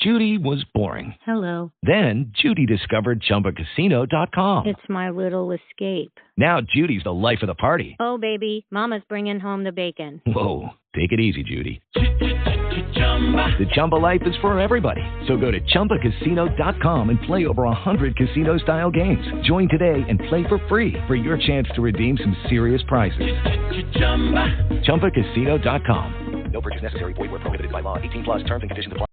[SPEAKER 3] Judy was boring.
[SPEAKER 4] Hello.
[SPEAKER 3] Then Judy discovered ChumbaCasino.com.
[SPEAKER 4] It's my little escape.
[SPEAKER 3] Now Judy's the life of the party.
[SPEAKER 4] Oh, baby, mama's bringing home the bacon.
[SPEAKER 3] Whoa, take it easy, Judy. The Chumba life is for everybody. So go to ChumbaCasino.com and play over 100 casino-style games. Join today and play for free for your chance to redeem some serious prizes. ChumbaCasino.com. No purchase necessary. Void where prohibited by law. 18+ terms and conditions apply.